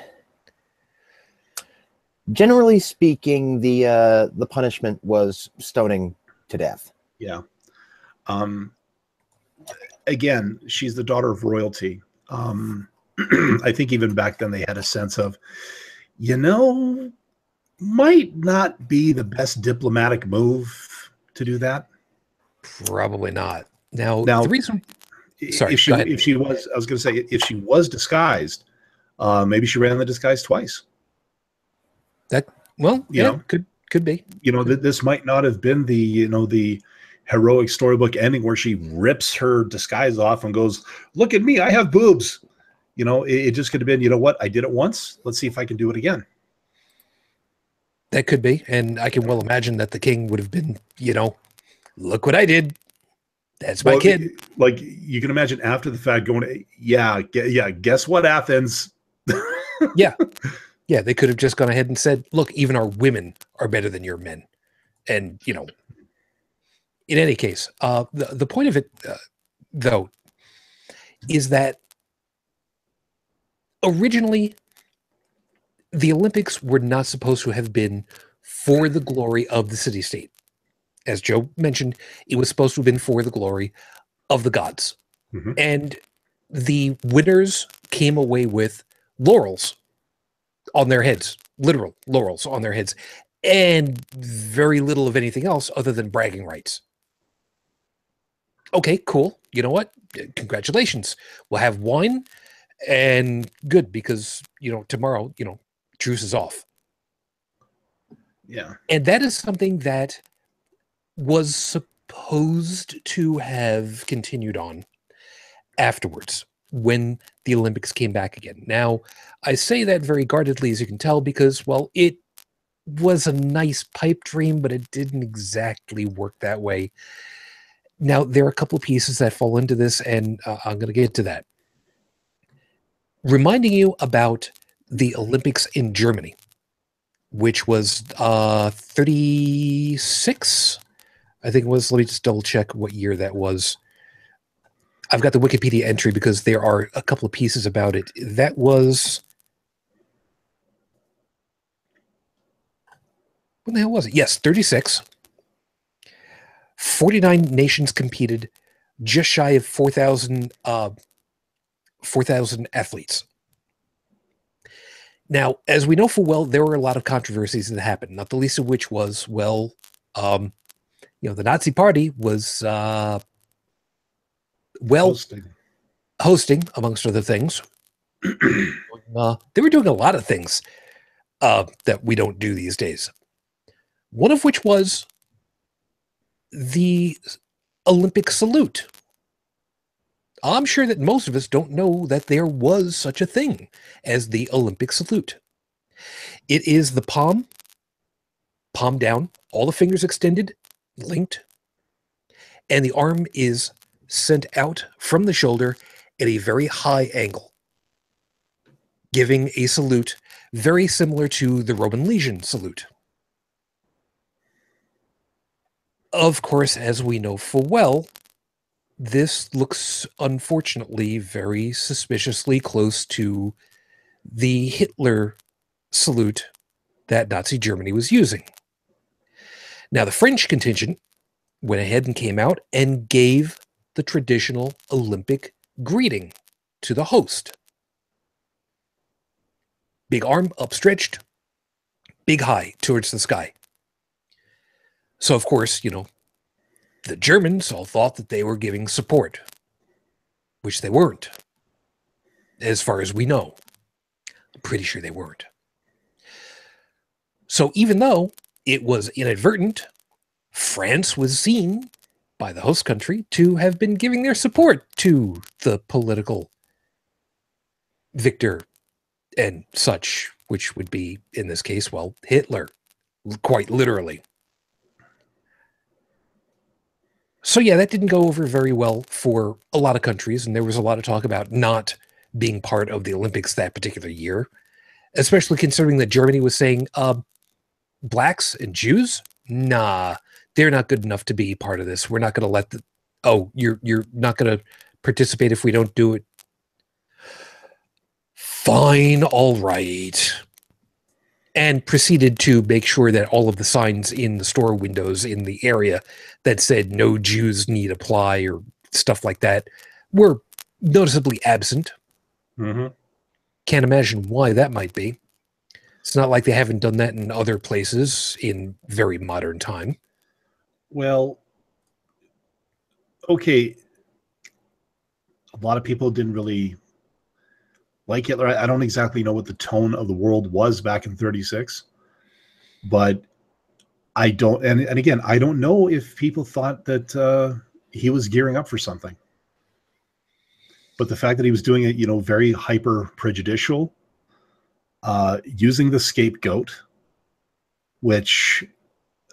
generally speaking, the punishment was stoning to death. Yeah. Again, she's the daughter of royalty. I think even back then they had a sense of, might not be the best diplomatic move to do that. Probably not. Now the reason, sorry, if she was, I was going to say, if she was disguised, maybe she ran the disguise twice. Could be. This might not have been the heroic storybook ending where she rips her disguise off and goes, "Look at me, I have boobs." It just could have been, what, I did it once. Let's see if I can do it again. That could be, and I can well imagine that the king would have been, look what I did. That's my kid. Like you can imagine after the fact going, guess what, Athens? Yeah. They could have just gone ahead and said, look, even our women are better than your men. And, in any case, the point of it, though, is that originally the Olympics were not supposed to have been for the glory of the city-state. As Joe mentioned, it was supposed to have been for the glory of the gods. Mm-hmm. And the winners came away with laurels on their heads, literal laurels on their heads, and very little of anything else other than bragging rights. Okay, cool. You know what? Congratulations. We'll have wine and good because, tomorrow, truce is off. Yeah. And that is something that was supposed to have continued on afterwards when the Olympics came back again. Now, I say that very guardedly, as you can tell, because, well, it was a nice pipe dream, but it didn't exactly work that way. Now, there are a couple of pieces that fall into this, and I'm going to get to that. Reminding you about the Olympics in Germany, which was 36, I think it was. Let me just double check what year that was. I've got the Wikipedia entry because there are a couple of pieces about it. That was... When the hell was it? Yes, 36. 49 nations competed, just shy of 4,000 athletes. Now, as we know full well, there were a lot of controversies that happened, not the least of which was, well, the Nazi Party was, hosting, amongst other things. They were doing a lot of things that we don't do these days. One of which was the Olympic salute. I'm sure that most of us don't know that there was such a thing as the Olympic salute. It is the palm down, all the fingers extended, linked, and the arm is sent out from the shoulder at a very high angle, giving a salute very similar to the Roman Legion salute. Of course, as we know full well, this looks, unfortunately, very suspiciously close to the Hitler salute that Nazi Germany was using. Now, the French contingent went ahead and came out and gave the traditional Olympic greeting to the host. Big arm upstretched, big high towards the sky. So, of course, the Germans all thought that they were giving support, which they weren't, as far as we know. I'm pretty sure they weren't. So even though it was inadvertent, France was seen by the host country to have been giving their support to the political victor and such, which would be, in this case, well, Hitler, quite literally. So yeah, that didn't go over very well for a lot of countries, and there was a lot of talk about not being part of the Olympics that particular year, especially considering that Germany was saying, blacks and Jews? Nah, they're not good enough to be part of this. We're not going to let you're not going to participate if we don't do it. Fine, all right. And proceeded to make sure that all of the signs in the store windows in the area that said no Jews need apply or stuff like that were noticeably absent. Mm-hmm. Can't imagine why that might be. It's not like they haven't done that in other places in very modern time. Well, okay. A lot of people didn't really like Hitler. I don't exactly know what the tone of the world was back in 1936, but I don't, and again, I don't know if people thought that he was gearing up for something. But the fact that he was doing it, very hyper prejudicial, using the scapegoat, which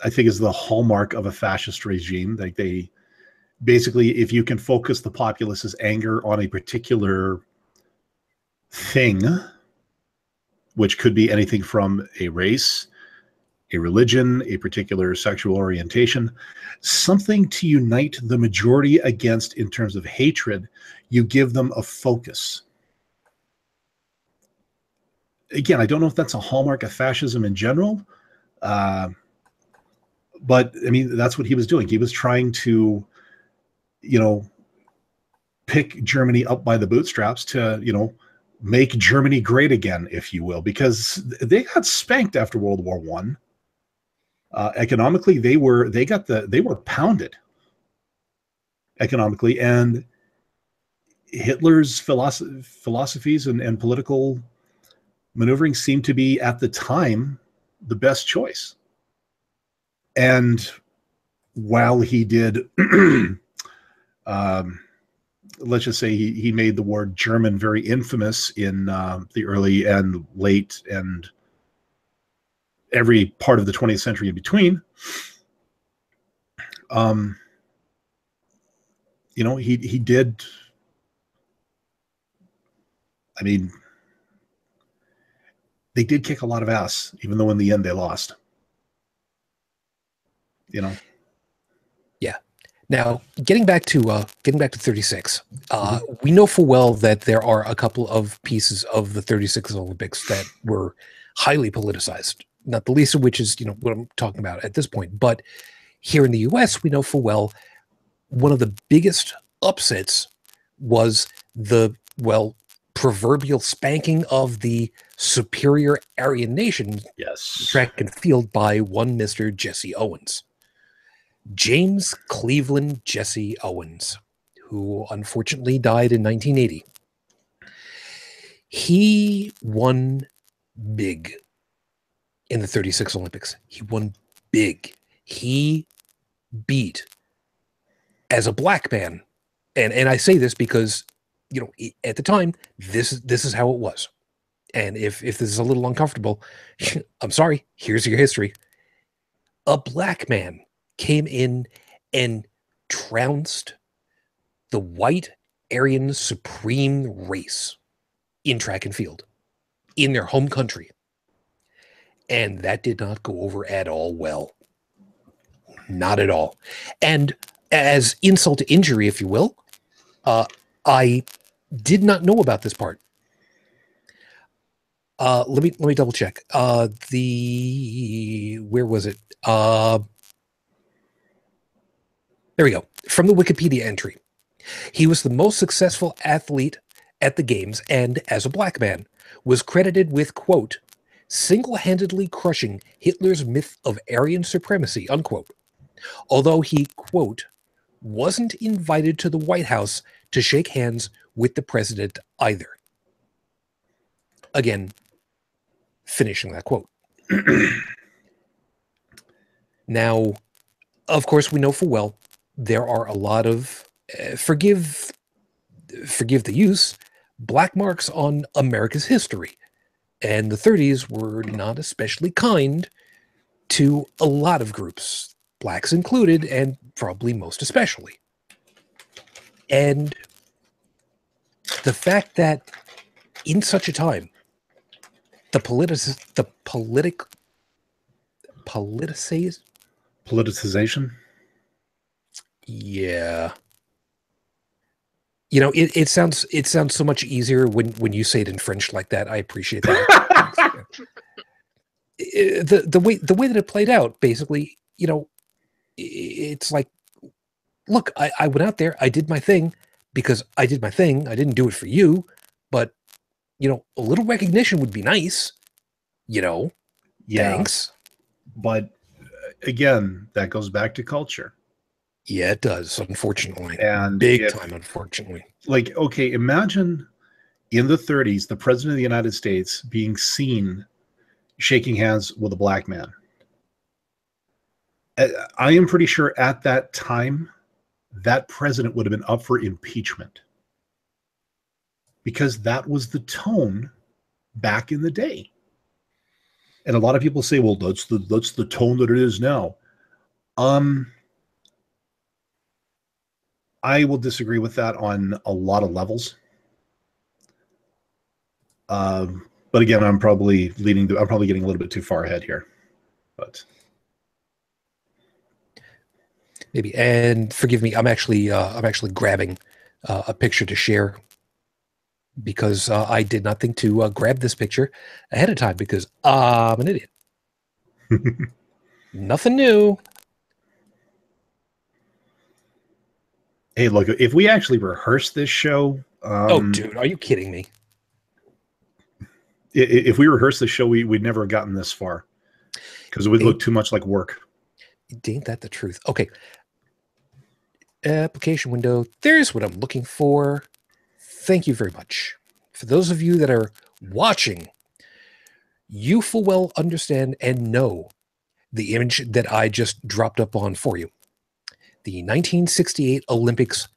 I think is the hallmark of a fascist regime. Like they basically, if you can focus the populace's anger on a particular thing, which could be anything from a race, a religion, a particular sexual orientation, something to unite the majority against in terms of hatred, you give them a focus. Again, I don't know if that's a hallmark of fascism in general, but I mean, that's what he was doing. He was trying to, pick Germany up by the bootstraps to, make Germany great again, if you will, because they got spanked after World War I. Economically, they were pounded economically, and Hitler's philosophies and political maneuvering seemed to be at the time the best choice. And while he did, let's just say he made the word German very infamous in the early and late and every part of the 20th century in between, he did. I mean, they did kick a lot of ass, even though in the end they lost. Yeah. Now, getting back to 36, we know full well that there are a couple of pieces of the 36 Olympics that were highly politicized. Not the least of which is, what I'm talking about at this point. But here in the U.S., we know full well one of the biggest upsets was the proverbial spanking of the superior Aryan nation, Yes. track and field, by one Mr. Jesse Owens. James Cleveland Jesse Owens, who unfortunately died in 1980. He won big in the 36 Olympics. He won big. He beat, as a black man, and I say this because, you know, at the time, this is how it was. And if this is a little uncomfortable, I'm sorry, here's your history. A black man came in and trounced the white Aryan supreme race in track and field in their home country. And that did not go over at all well. Not at all. And as insult to injury, if you will, I did not know about this part. Let me double check. Where was it? There we go. From the Wikipedia entry. He was the most successful athlete at the games, and as a black man, was credited with, quote, single-handedly crushing Hitler's myth of Aryan supremacy, unquote. Although he, quote, wasn't invited to the White House to shake hands with the president either. Again, finishing that quote. Now, of course, we know full well there are a lot of, forgive the use, black marks on America's history. And the 30s were not especially kind to a lot of groups, blacks included, and probably most especially. And the fact that in such a time, Politicization. Yeah. You know, it sounds so much easier when you say it in French like that. I appreciate that. the way that it played out, basically, you know, it's like, look, I went out there, I did my thing because I did my thing. I didn't do it for you, but you know, a little recognition would be nice. You know, Yeah. thanks. But again, that goes back to culture. Yeah, it does, unfortunately. And Big time, unfortunately. Like, okay, imagine in the 30s, the president of the United States being seen shaking hands with a black man. I am pretty sure at that time, that president would have been up for impeachment. Because that was the tone back in the day. And a lot of people say, well, that's the tone that it is now. I will disagree with that on a lot of levels. But again, I'm probably getting a little bit too far ahead here. But Maybe. And forgive me, I'm actually grabbing a picture to share because I did not think to grab this picture ahead of time because I'm an idiot. Nothing new. hey, look, if we actually rehearse this show, Oh, dude, are you kidding me? if we rehearse this show, we'd never have gotten this far because it would look too much like work. Ain't that the truth? Okay. Application window. There's what I'm looking for. Thank you very much. For those of you that are watching, you full well understand and know the image that I just dropped up on for you. The 1968 Olympics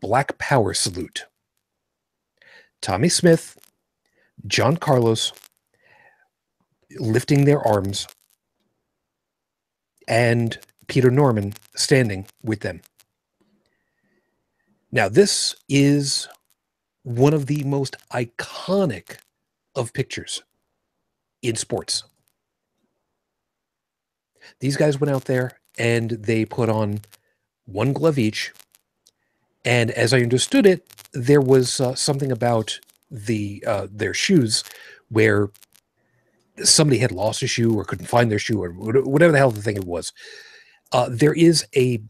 Black Power Salute. Tommy Smith, John Carlos lifting their arms, and Peter Norman standing with them. Now, this is one of the most iconic of pictures in sports. These guys went out there and they put on one glove each. And as I understood it, there was something about their shoes where somebody had lost a shoe or couldn't find their shoe or whatever the hell the thing it was. There is a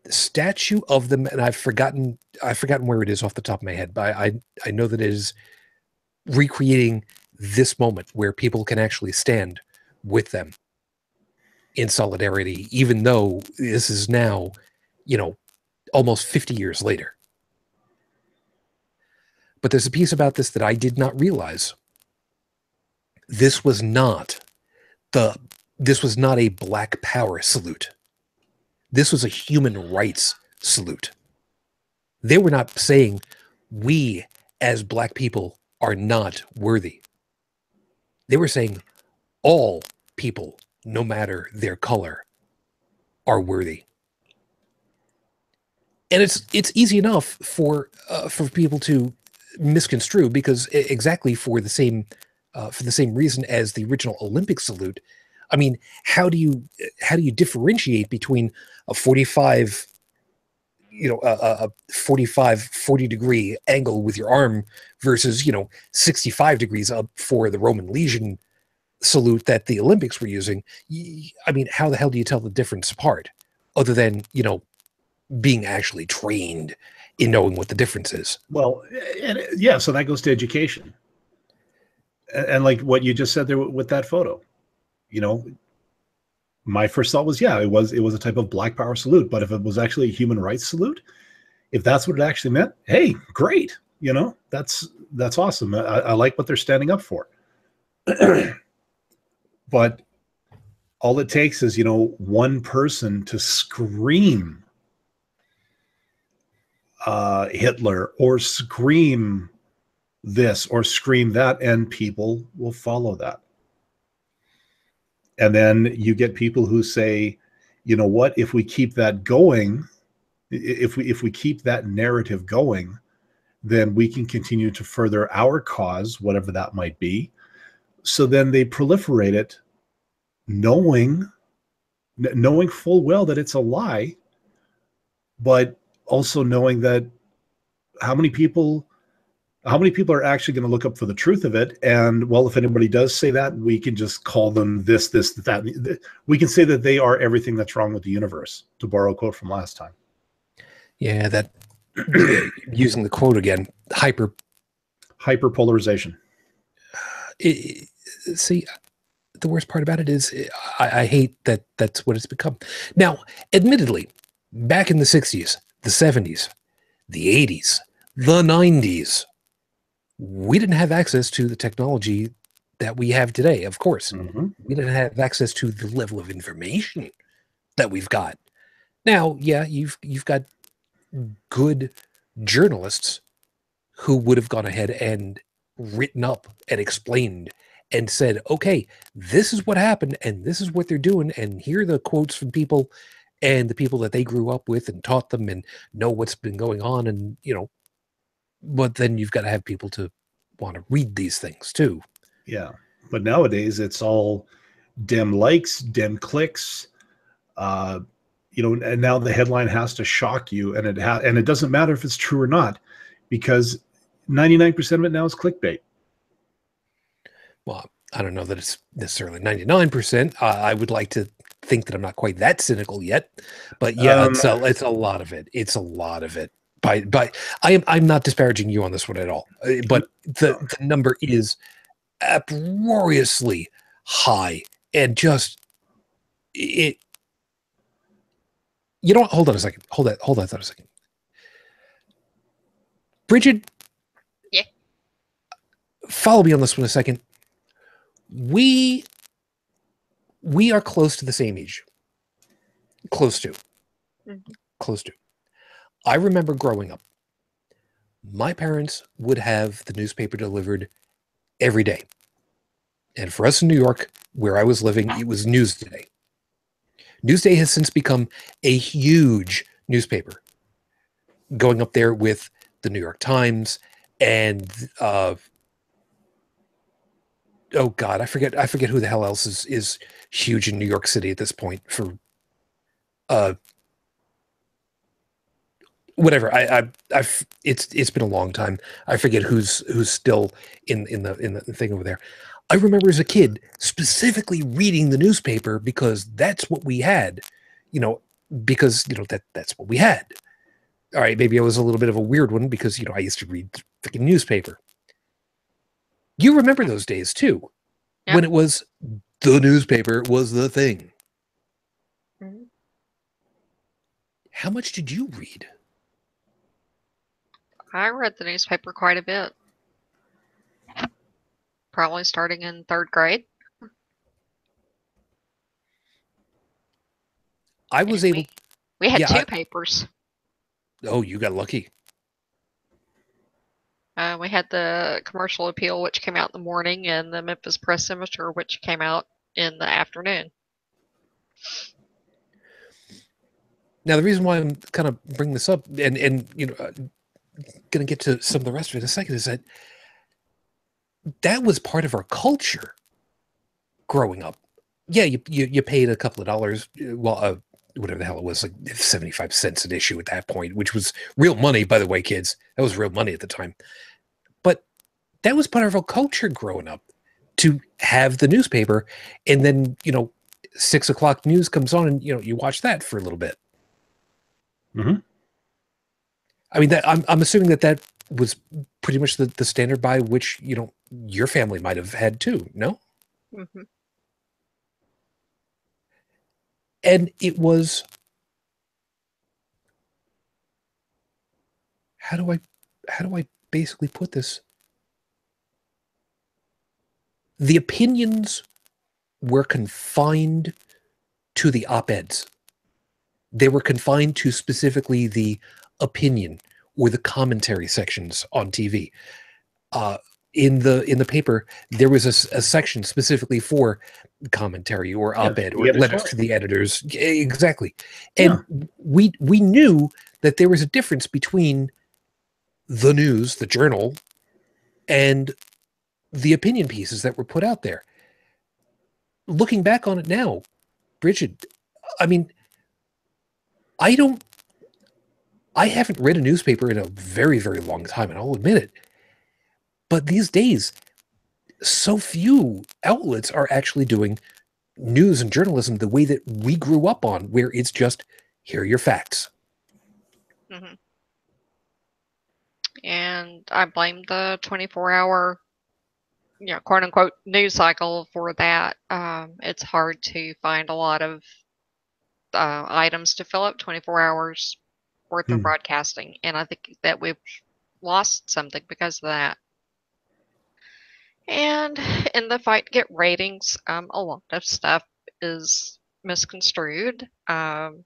statue of them, and I've forgotten where it is off the top of my head, but I know that it is recreating this moment where people can actually stand with them in solidarity, even though this is now, almost 50 years later. But there's a piece about this that I did not realize. This was not a Black Power salute. This was a human rights salute. They were not saying we as Black people are not worthy. They were saying all people, no matter their color, are worthy. And it's easy enough for people to misconstrue, because exactly for the same reason as the original Olympic salute. I mean, how do you differentiate between a 45 40 degree angle with your arm versus 65 degrees up for the Roman Legion salute that the Olympics were using? I mean, how the hell do you tell the difference apart, other than being actually trained in knowing what the difference is? Well, and yeah, so that goes to education, and like what you just said there with that photo, my first thought was, yeah, it was a type of Black Power salute. But if it was actually a human rights salute, if that's what it actually meant, hey, great, that's awesome. I like what they're standing up for. But all it takes is one person to scream Hitler, or scream this or scream that, and people will follow that. And then you get people who say, you know what, if we keep that going, if we keep that narrative going, then we can continue to further our cause, whatever that might be. So then they proliferate it, knowing full well that it's a lie, but also knowing that how many people are actually going to look up for the truth of it. And well, if anybody does say that, we can just call them this, that. We can say that they are everything that's wrong with the universe, to borrow a quote from last time. Yeah, that using the quote again, hyperpolarization. See, the worst part about it is I hate that that's what it's become. Now, admittedly, back in the 60s, the 70s, the 80s, the 90s, we didn't have access to the technology that we have today. Of course, we didn't have access to the level of information that we've got now. Yeah, you've got good journalists who would have gone ahead and written up and explained and said, okay, this is what happened and this is what they're doing, and here are the quotes from people and the people that they grew up with and taught them and know what's been going on. And but then you've got to have people to want to read these things too. Yeah, but nowadays it's all dim likes, dim clicks, and now the headline has to shock you, and it doesn't matter if it's true or not, because 99% of it now is clickbait. Well, I don't know that it's necessarily 99%. I would like to think that I'm not quite that cynical yet, but yeah, it's a lot of it. It's a lot of it. But I'm not disparaging you on this one at all. But the number is uproariously high, and just it. You know what? Hold on a second. Hold on a second. Bridget, yeah, follow me on this one a second. We are close to the same age. Close to. I remember growing up, my parents would have the newspaper delivered every day. And for us in New York, where I was living, it was Newsday. Newsday has since become a huge newspaper, going up there with the New York Times and oh God, I forget who the hell else is huge in New York City at this point for whatever. It's been a long time. I forget who's still in the thing over there. I remember as a kid specifically reading the newspaper because that's what we had, because that's what we had. All right, maybe I was a little bit of a weird one because I used to read the freaking newspaper. You remember those days too, when it was the newspaper was the thing. Mhm. How much did you read? I read the newspaper quite a bit. Probably starting in 3rd grade. I was And able. we had Yeah, 2 papers. Oh, you got lucky. We had the Commercial Appeal, which came out in the morning, and the Memphis Press Immature, which came out in the afternoon. Now, the reason why I'm kind of bringing this up, and you know, going to get to some of the rest of it in a second, is that that was part of our culture growing up. Yeah, you paid a couple of dollars, well, whatever the hell it was, like 75 cents an issue at that point, which was real money, by the way, kids. That was real money at the time. But that was part of our culture growing up, to have the newspaper, and then, you know, 6 o'clock news comes on, and, you know, you watch that for a little bit. Mm-hmm. I mean, I'm assuming that was pretty much the standard by which, you know, your family might have had too, no? Mm-hmm. And it was, how do I basically put this? The opinions were confined to the op-eds. They were confined to specifically the opinion or the commentary sections on TV. In the paper, there was a section specifically for commentary or op-ed or letters to the editors. Exactly. And we knew that there was a difference between the news, the journal, and the opinion pieces that were put out there. Looking back on it now, Bridget, I mean, I haven't read a newspaper in a very, very long time, and I'll admit it. But these days, so few outlets are actually doing news and journalism the way that we grew up on, where it's just, here are your facts. Mm-hmm. And I blame the 24-hour, you know, quote unquote news cycle for that. It's hard to find a lot of items to fill up 24 hours worth of broadcasting, and I think that we've lost something because of that. And in the fight to get ratings, a lot of stuff is misconstrued. You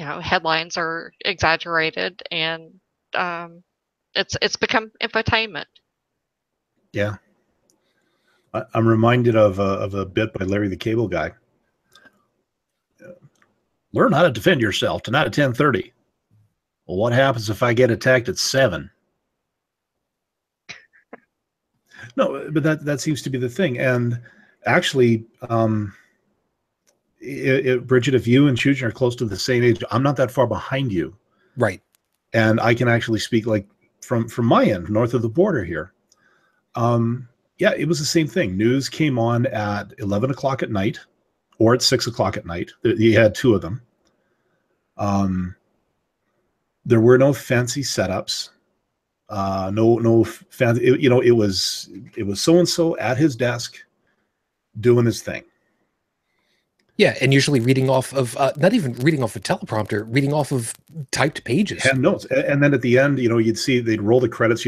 know, headlines are exaggerated, and it's become infotainment. Yeah. I'm reminded of a bit by Larry the Cable Guy. Learn how to defend yourself tonight at 10:30. Well, what happens if I get attacked at 7? No, but that seems to be the thing. And actually, Bridget, if you and Chuchin are close to the same age, I'm not that far behind you. Right. And I can actually speak like from my end, north of the border here. Yeah, it was the same thing. News came on at 11 o'clock at night or at 6 o'clock at night. You had 2 of them. There were no fancy setups. No fancy, it was so-and-so at his desk doing his thing. Yeah, and usually reading off of, not even reading off a teleprompter, reading off of typed pages. Hand notes. And then at the end, you'd see, they'd roll the credits,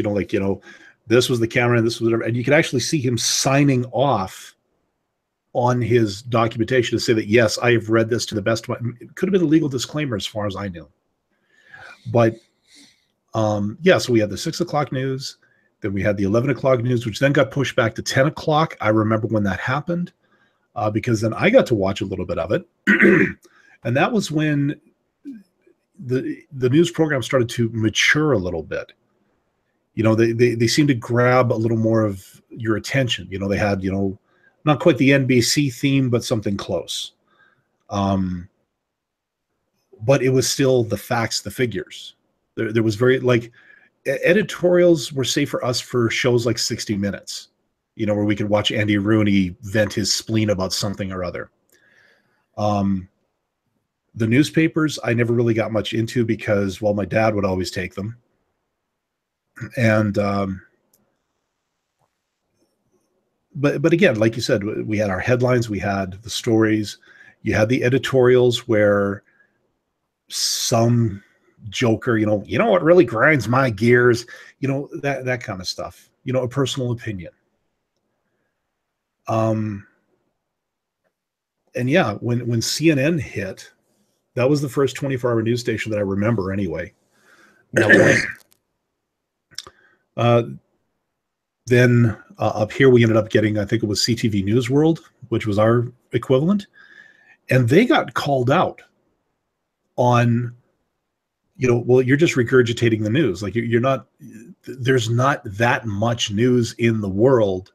this was the camera, and this was whatever. And you could actually see him signing off on his documentation to say that, yes, I have read this to the best of my, it could have been a legal disclaimer as far as I knew. But yeah, so we had the 6 o'clock news, then we had the 11 o'clock news, which then got pushed back to 10 o'clock. I remember when that happened, because then I got to watch a little bit of it. And that was when the news program started to mature a little bit. They seemed to grab a little more of your attention. They had, not quite the NBC theme, but something close. But it was still the facts, the figures. There was very, like, editorials were safe for us for shows like 60 Minutes, where we could watch Andy Rooney vent his spleen about something or other. The newspapers, I never really got much into because, well, my dad would always take them. And but again, like you said, we had our headlines, we had the stories, you had the editorials where some joker, you know what really grinds my gears, that kind of stuff, a personal opinion. And yeah, when CNN hit, that was the first 24-hour news station that I remember anyway. No way. Then up here, we ended up getting, I think it was CTV News World, which was our equivalent. And they got called out on, well, you're just regurgitating the news. Like you're not, there's not that much news in the world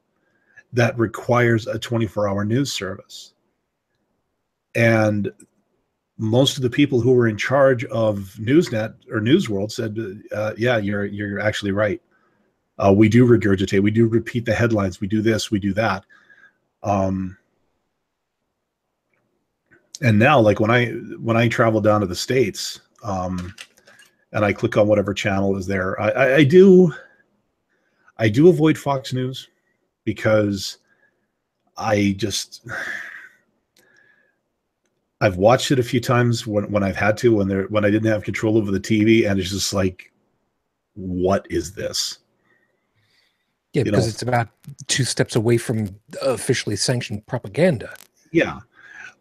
that requires a 24-hour news service. And most of the people who were in charge of Newsnet or News World said, yeah, you're actually right. We do regurgitate. We do repeat the headlines. We do this. We do that. And now, like when I travel down to the States, and I click on whatever channel is there, I do avoid Fox News because I've watched it a few times when I've had to, when I didn't have control over the TV, and it's just like, what is this? Yeah, because it's about 2 steps away from officially sanctioned propaganda. Yeah.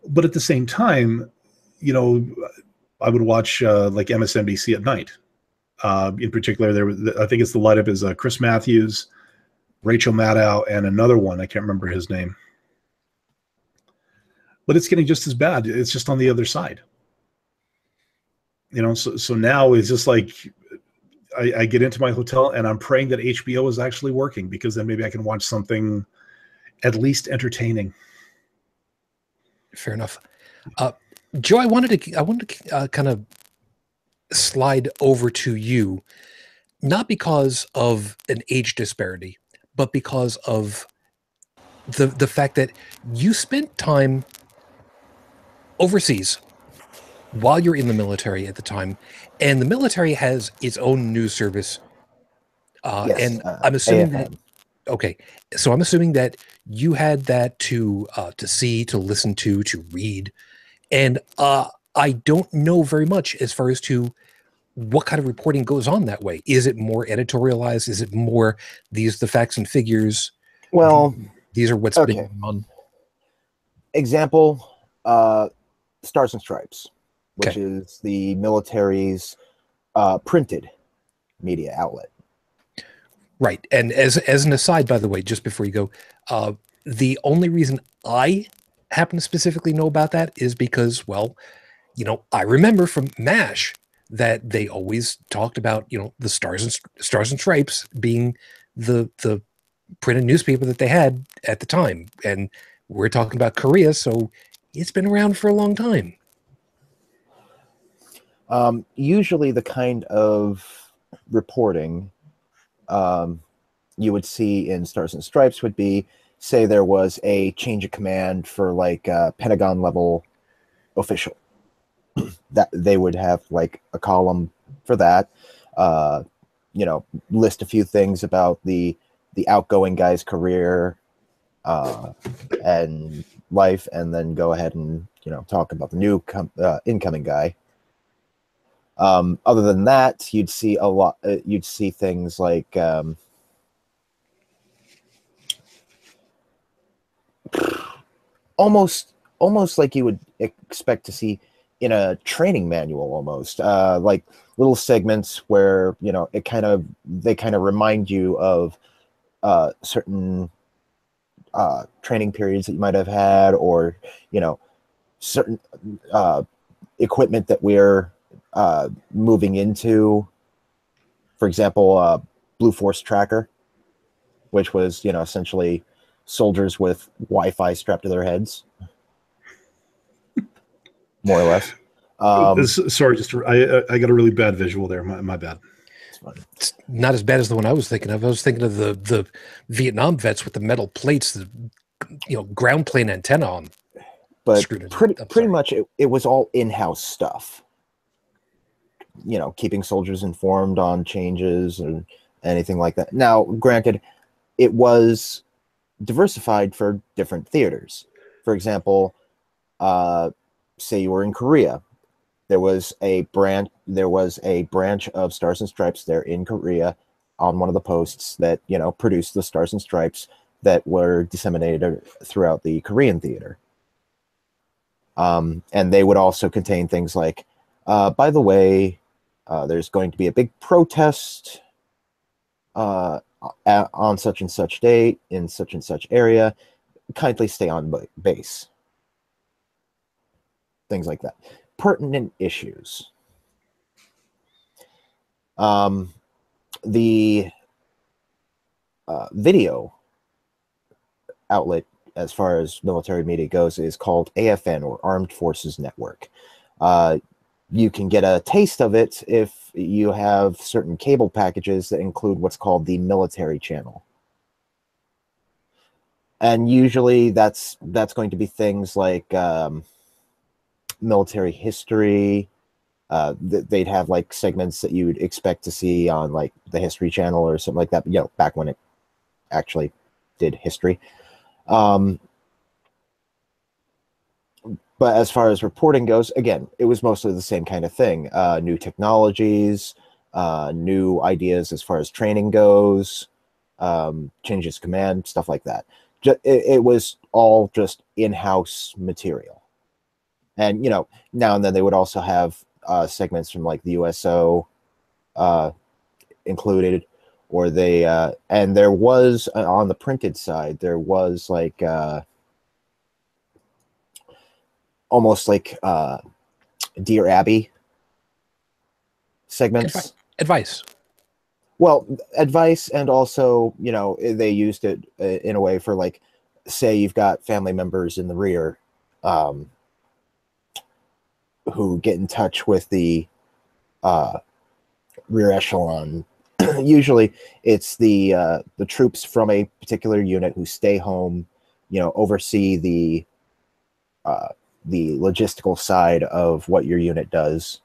But at the same time, I would watch like MSNBC at night. In particular, I think it's the lineup is Chris Matthews, Rachel Maddow, and another one. I can't remember his name. But it's getting just as bad. It's just on the other side. So now it's just like I get into my hotel and I'm praying that HBO is actually working, because then maybe I can watch something at least entertaining. Fair enough. Joe, I wanted to kind of slide over to you, not because of an age disparity, but because of the fact that you spent time overseas while you're in the military at the time, and the military has its own news service. Yes, and I'm assuming AFM. So I'm assuming that you had that to see, to listen to read, and I don't know very much as far as to what kind of reporting goes on that way. Is it more editorialized? Is it more these the facts and figures? Well, these are what's been going on. Example, Stars and Stripes, which is the military's printed media outlet. Right. And as an aside, by the way, just before you go, the only reason I happen to specifically know about that is because, well, I remember from MASH that they always talked about, the Stars and Stripes being the printed newspaper that they had at the time. And we're talking about Korea, so it's been around for a long time. Usually the kind of reporting you would see in Stars and Stripes would be, say there was a change of command for like a Pentagon level official. That they would have like a column for that, list a few things about the outgoing guy's career and life, and then go ahead and talk about the new incoming guy. Other than that, you'd see a lot. You'd see things like almost like you would expect to see in a training manual, almost like little segments where they kind of remind you of certain training periods that you might have had, or certain equipment that we're moving into. For example, Blue Force Tracker, which was essentially soldiers with Wi-Fi strapped to their heads, more or less. Sorry, I got a really bad visual there. My bad. It's not as bad as the one I was thinking of. I was thinking of the Vietnam vets with the metal plates, the ground plane antenna on. But pretty much it was all in-house stuff. Keeping soldiers informed on changes or anything like that. Now, granted, it was diversified for different theaters. For example, say you were in Korea, there was a branch of Stars and Stripes there in Korea on one of the posts that, you know, produced the Stars and Stripes that were disseminated throughout the Korean theater. And they would also contain things like, by the way, there's going to be a big protest on such and such date in such and such area. Kindly stay on base. Things like that. Pertinent issues. The video outlet, as far as military media goes, is called AFN, or Armed Forces Network. You can get a taste of it if you have certain cable packages that include what's called the military channel. And usually that's going to be things like military history. They'd have like segments that you would expect to see on like the History Channel or something like that, you know, back when it actually did history. But as far as reporting goes, again, it was mostly the same kind of thing. New technologies, new ideas as far as training goes, changes of command, stuff like that. It was all just in-house material. And, you know, now and then they would also have segments from like the USO included, or they, and there was on the printed side, there was like, almost like Dear Abby segments. Advice. Well, advice, and also, you know, they used it in a way for like, say you've got family members in the rear who get in touch with the rear echelon. Usually it's the troops from a particular unit who stay home, you know, oversee the logistical side of what your unit does.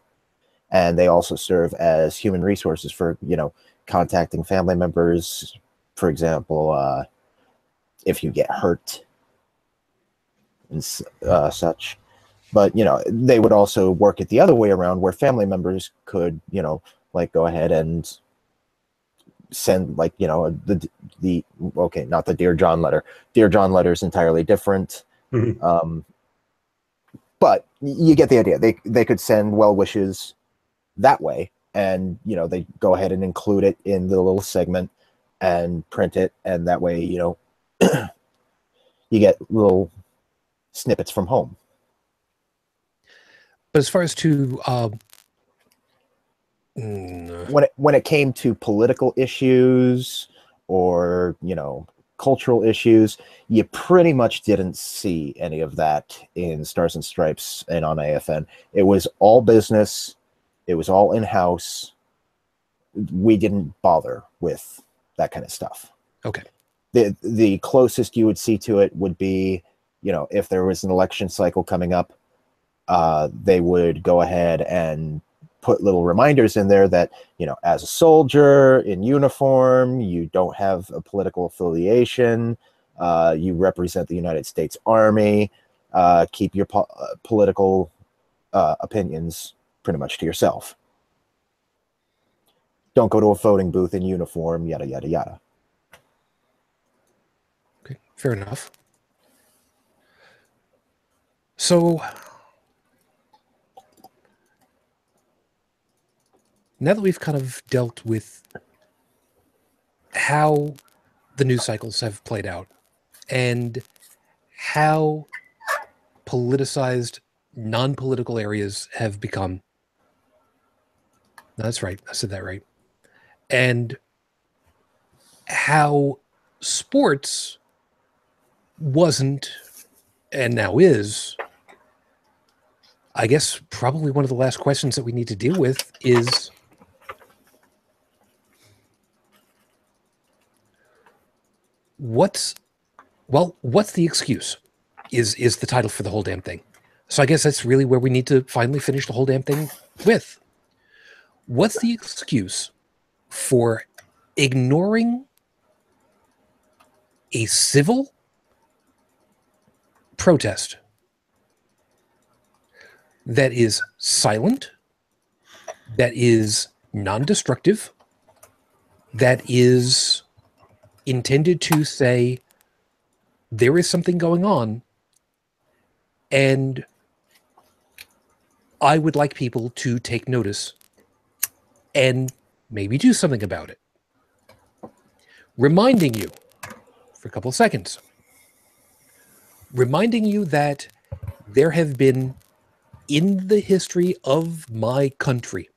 And they also serve as human resources for, you know, contacting family members, for example, if you get hurt and such. But, you know, they would also work it the other way around, where family members could, you know, like go ahead and send, like, you know, the okay, not the Dear John letter. Dear John letter is entirely different. Mm-hmm. But you get the idea. They could send well wishes that way, and, you know, they go ahead and include it in the little segment and print it, and that way, you know, you get little snippets from home. But as far as to when it came to political issues or, you know, cultural issues, you pretty much didn't see any of that in Stars and Stripes and on AFN. It was all business. It was all in-house. We didn't bother with that kind of stuff. Okay. The closest you would see to it would be, you know, if there was an election cycle coming up, they would go ahead and put little reminders in there that, you know, as a soldier in uniform, you don't have a political affiliation, you represent the United States Army, keep your political opinions pretty much to yourself. Don't go to a voting booth in uniform, yada, yada, yada. Okay, fair enough. So now that we've kind of dealt with how the news cycles have played out and how politicized non-political areas have become. No, that's right. I said that right. And how sports wasn't and now is, I guess probably one of the last questions that we need to deal with is, what's the excuse is the title for the whole damn thing. So I guess that's really where we need to finally finish the whole damn thing with. What's the excuse for ignoring a civil protest that is silent, that is non-destructive, that is intended to say there is something going on and I would like people to take notice and maybe do something about it. Reminding you, for a couple of seconds, reminding you that there have been, in the history of my country,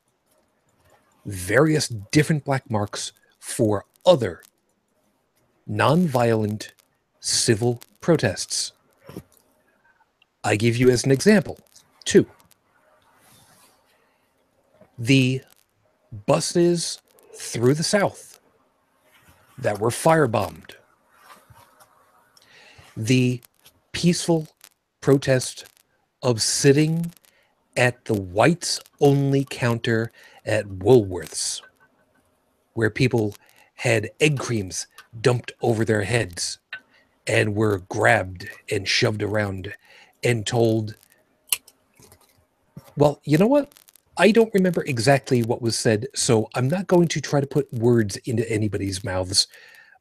various different black marks for other non-violent civil protests. I give you as an example, 2. The buses through the South that were firebombed. The peaceful protest of sitting at the whites-only counter at Woolworths, where people had egg creams dumped over their heads and were grabbed and shoved around and told, well, you know what? I don't remember exactly what was said, so I'm not going to try to put words into anybody's mouths,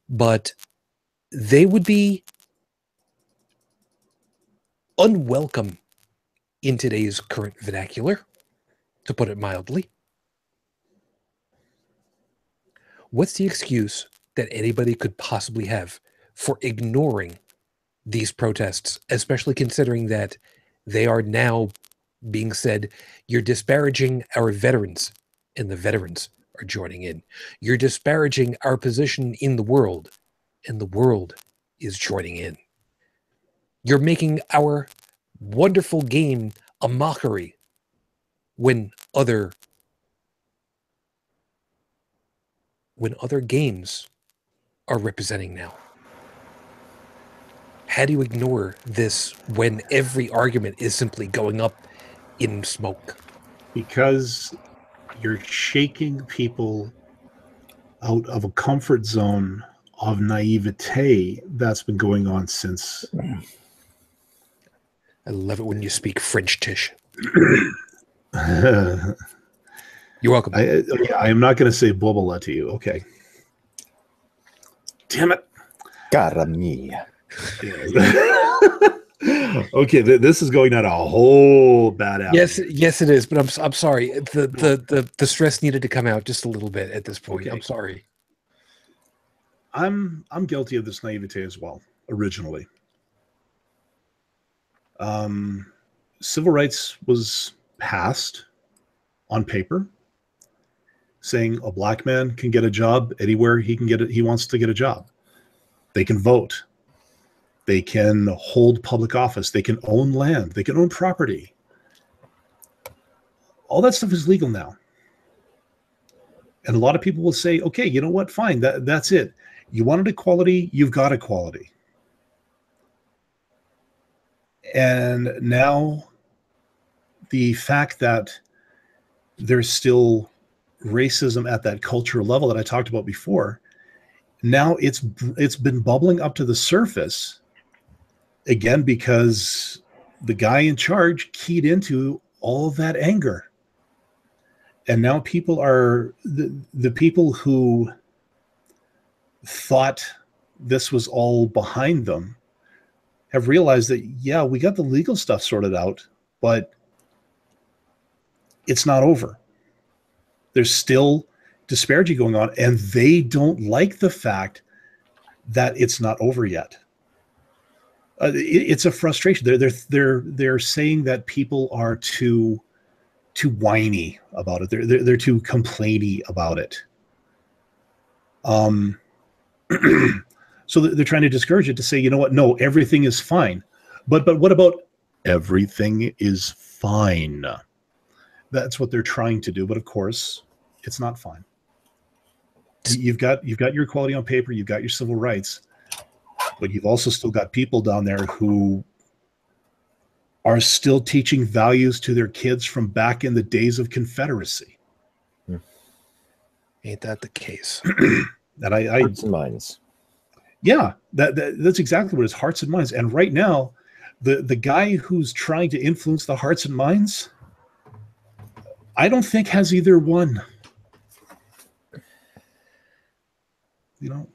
but they would be unwelcome in today's current vernacular, to put it mildly. What's the excuse that anybody could possibly have for ignoring these protests, especially considering that they are now being said, you're disparaging our veterans, and the veterans are joining in. You're disparaging our position in the world, and the world is joining in. You're making our wonderful game a mockery when other games are representing now. How do you ignore this when every argument is simply going up in smoke? Because you're shaking people out of a comfort zone of naivete that's been going on since. I love it when you speak French, Tish. You're welcome. I am not going to say bobola to you. Okay. Damn it. Cara mia. Okay, this is going down a whole bad avenue. Yes, it is. But I'm sorry. The stress needed to come out just a little bit at this point. Okay. I'm sorry. I'm guilty of this naivete as well. Originally, civil rights was passed on paper, saying a black man can get a job anywhere he can get it. He wants to get a job. They can vote. They can hold public office. They can own land. They can own property. All that stuff is legal now. And a lot of people will say, okay, you know what? Fine. That's it. You wanted equality. You've got equality. And now the fact that there's still racism at that cultural level that I talked about before, now it's been bubbling up to the surface again because the guy in charge keyed into all of that anger. And now people are the people who thought this was all behind them have realized that, yeah, we got the legal stuff sorted out, but it's not over. There's still disparity going on, and they don't like the fact that it's not over yet. It's a frustration. They're saying that people are too whiny about it. They're too complainy about it. So they're trying to discourage it to say, you know what? No, everything is fine. But what about everything is fine? That's what they're trying to do. But of course, it's not fine. You've got your equality on paper. You've got your civil rights, but you've also still got people down there who are still teaching values to their kids from back in the days of Confederacy. Ain't that the case? And Hearts and minds. Yeah, that's exactly what his hearts and minds. And right now, the guy who's trying to influence the hearts and minds, I don't think has either one. You know,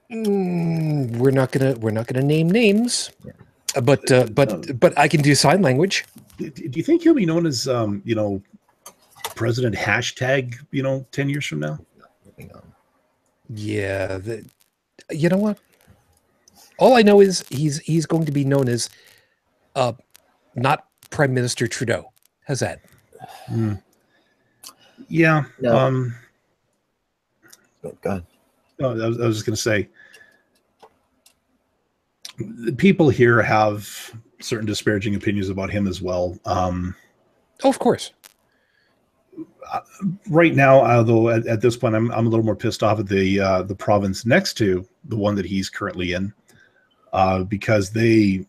we're not gonna name names, but I can do sign language. do you think he'll be known as President hashtag 10 years from now? Yeah, you know what? All I know is he's going to be known as not Prime Minister Trudeau. How's that? Yeah. No. Go ahead. I was just going to say, people here have certain disparaging opinions about him as well. Oh, of course. Right now, although at this point, I'm a little more pissed off at the province next to the one that he's currently in, because they.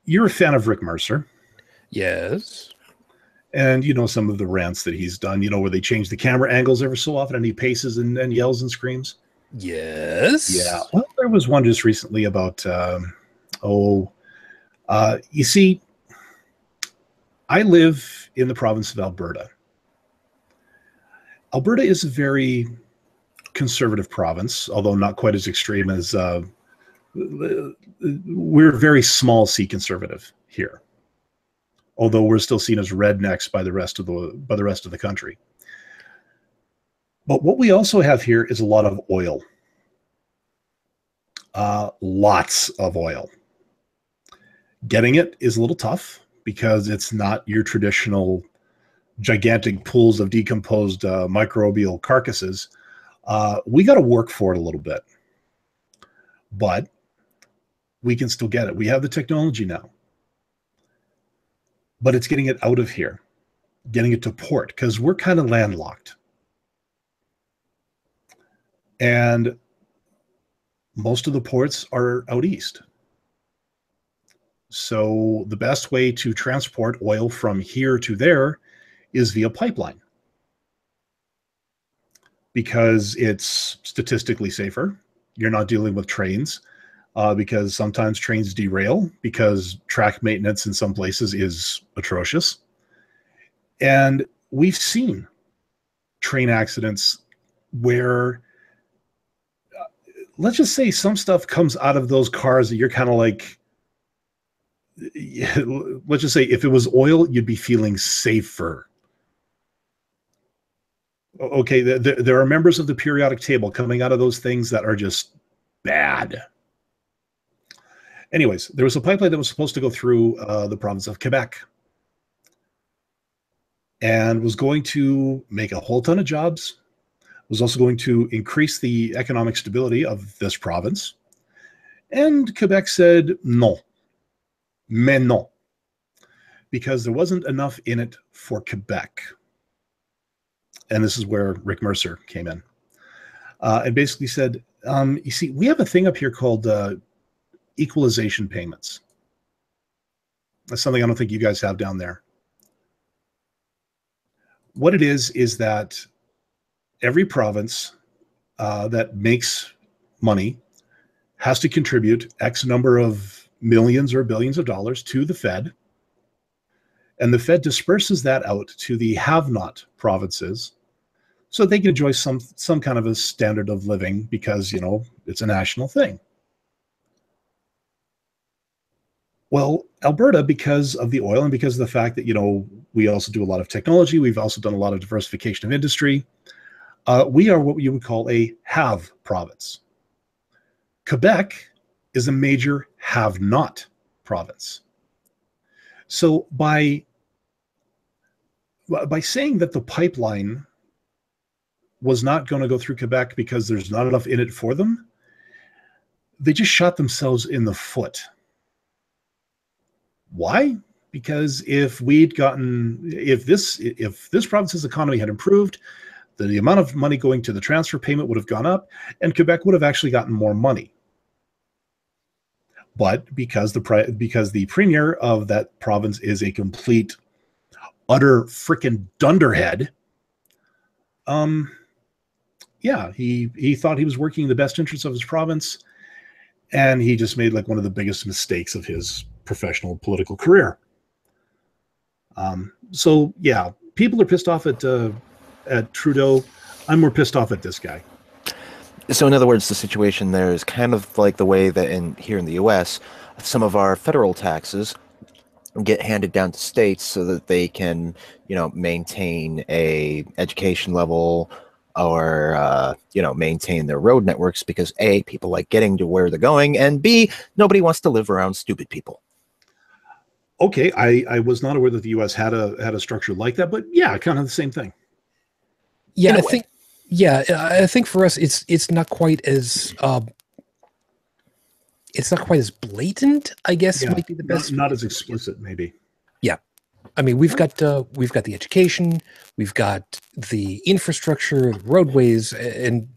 You're a fan of Rick Mercer. Yes. And some of the rants that he's done, where they change the camera angles ever so often and he paces and yells and screams. Yes. Yeah. Well, there was one just recently about, you see, I live in the province of Alberta. Alberta is a very conservative province, although not quite as extreme as, we're very small C conservative here. Although we're still seen as rednecks by the rest of the country. But what we also have here is a lot of oil. Lots of oil. Getting it is a little tough because it's not your traditional gigantic pools of decomposed microbial carcasses. We got to work for it a little bit. But we can still get it. We have the technology now. But it's getting it out of here, getting it to port, because we're kind of landlocked. And most of the ports are out east. So the best way to transport oil from here to there is via pipeline, because it's statistically safer. You're not dealing with trains. Because sometimes trains derail because track maintenance in some places is atrocious. And we've seen train accidents where, let's just say some stuff comes out of those cars that you're kind of like, let's just say if it was oil, you'd be feeling safer. Okay, there are members of the periodic table coming out of those things that are just bad. Anyways, there was a pipeline that was supposed to go through the province of Quebec and was going to make a whole ton of jobs, was also going to increase the economic stability of this province. And Quebec said, no, mais non, because there wasn't enough in it for Quebec. And this is where Rick Mercer came in and basically said, you see, we have a thing up here called equalization payments. That's something I don't think you guys have down there. What it is that every province that makes money has to contribute X number of millions or billions of dollars to the Fed, and the Fed disperses that out to the have-not provinces so they can enjoy some kind of a standard of living because, it's a national thing. Well, Alberta, because of the oil and because of the fact that, we also do a lot of technology, we've also done a lot of diversification of industry, we are what you would call a have province. Quebec is a major have-not province. So by saying that the pipeline was not going to go through Quebec because there's not enough in it for them, they just shot themselves in the foot. Why? Because if this province's economy had improved, the amount of money going to the transfer payment would have gone up, and Quebec would have actually gotten more money. But because the premier of that province is a complete, utter frickin' dunderhead, Yeah, he thought he was working in the best interests of his province, and he just made like one of the biggest mistakes of his professional political career. So yeah, people are pissed off at Trudeau. I'm more pissed off at this guy. So in other words, the situation there is kind of like the way that here in the U.S., some of our federal taxes get handed down to states so that they can, maintain a education level or, maintain their road networks because A, people like getting to where they're going, and B, nobody wants to live around stupid people. Okay, I was not aware that the U.S. had a structure like that, but yeah, kind of the same thing. Yeah, I think for us it's not quite as blatant, I guess, Yeah, might be the best. Not as explicit, maybe. Yeah. I mean, we've got the education, we've got the infrastructure, the roadways, and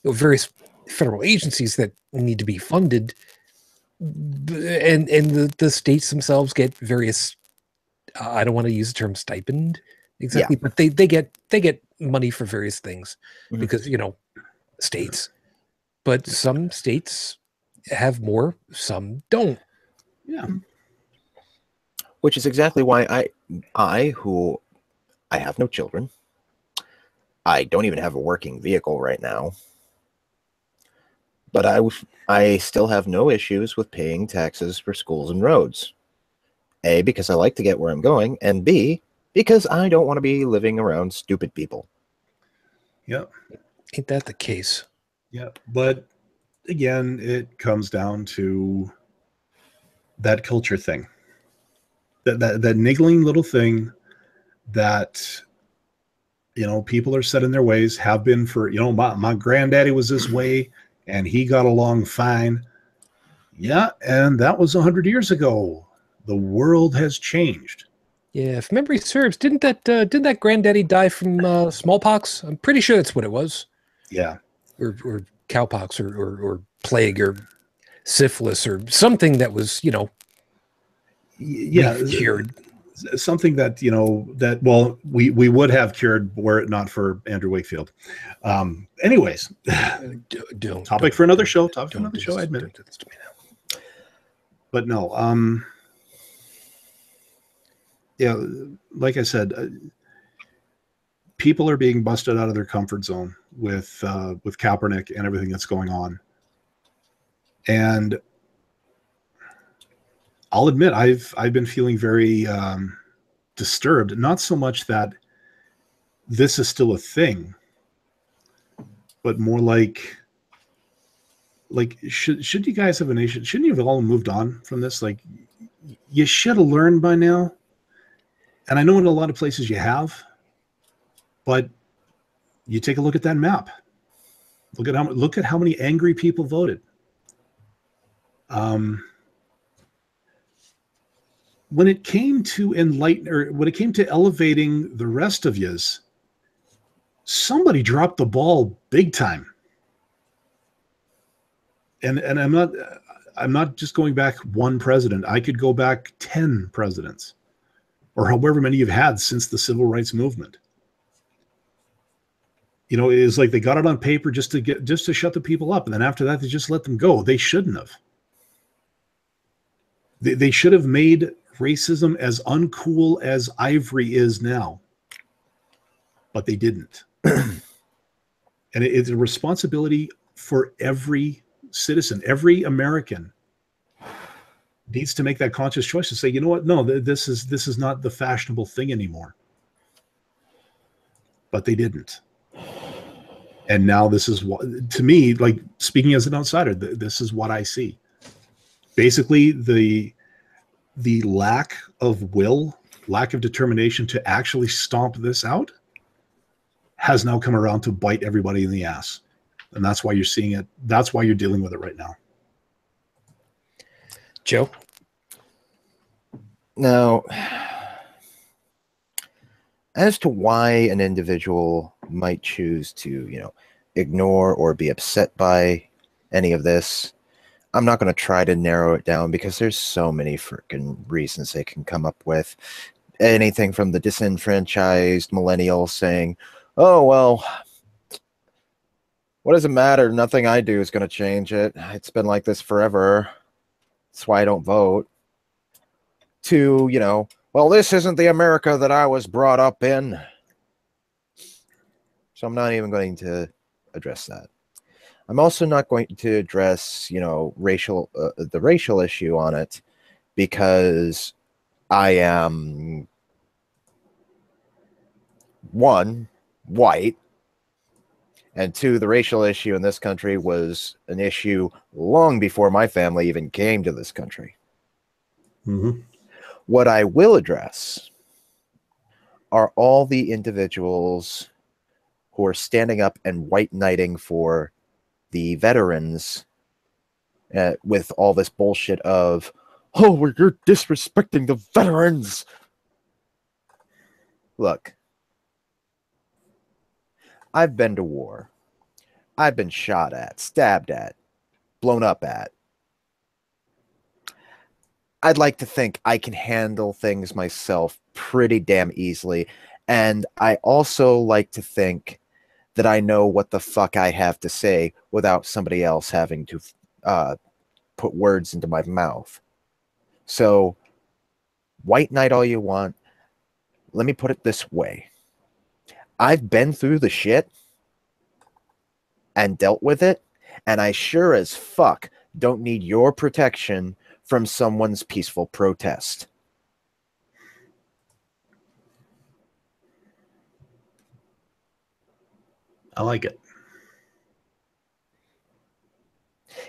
various federal agencies that need to be funded, and the states themselves get various. I don't want to use the term stipend exactly, but they get money for various things because states, but some states have more, some don't. Yeah. Which is exactly why I have no children. I don't even have a working vehicle right now. But I still have no issues with paying taxes for schools and roads. A, because I like to get where I'm going, and B, because I don't want to be living around stupid people. Yep. Ain't that the case? Yeah, but again, it comes down to that culture thing. That niggling little thing that people are set in their ways, have been for my granddaddy was this way and he got along fine. Yeah, and that was 100 years ago. The world has changed. Yeah, if memory serves, didn't that granddaddy die from smallpox? I'm pretty sure that's what it was. Yeah, or cowpox or plague or syphilis or something that was cured. Something that we would have cured were it not for Andrew Wakefield. Anyways, topic for another show. I admit. Don't do this to me now. But no, yeah, like I said, people are being busted out of their comfort zone with Kaepernick and everything that's going on. And I'll admit I've been feeling very disturbed. Not so much that this is still a thing, but more like should you guys have a nation? Shouldn't you have all moved on from this? Like, you should have learned by now. And I know in a lot of places you have, but you take a look at that map. Look at how many angry people voted. When it came to when it came to elevating the rest of yous, somebody dropped the ball big time. And I'm not just going back one president. I could go back 10 presidents, or however many you've had since the civil rights movement. It's like they got it on paper just to shut the people up, and then after that they just let them go. They shouldn't have. They should have made racism as uncool as ivory is now, but they didn't. And it's a responsibility for every citizen, every American needs to make that conscious choice to say, you know what? No, this is not the fashionable thing anymore. But they didn't. And now this is what, to me, like speaking as an outsider, this is what I see. Basically, the lack of will, lack of determination to actually stomp this out has now come around to bite everybody in the ass. And that's why you're seeing it. That's why you're dealing with it right now. Joe? Now, as to why an individual might choose to, ignore or be upset by any of this, I'm not going to try to narrow it down because there's so many freaking reasons they can come up with. Anything from the disenfranchised millennial saying, oh, well, What does it matter? Nothing I do is going to change it. It's been like this forever. That's why I don't vote. To, well, this isn't the America that I was brought up in. So I'm not even going to address that. I'm also not going to address, the racial issue on it, because I am, one, white, and two, the racial issue in this country was an issue long before my family even came to this country. Mm-hmm. What I will address are all the individuals who are standing up and white knighting for the veterans with all this bullshit of, oh, well, you're disrespecting the veterans. Look, I've been to war. I've been shot at, stabbed at, blown up at. I'd like to think I can handle things myself pretty damn easily. And I also like to think that I know what the fuck I have to say without somebody else having to put words into my mouth. So, white knight all you want. Let me put it this way. I've been through the shit and dealt with it, and I sure as fuck don't need your protection from someone's peaceful protest. I like it.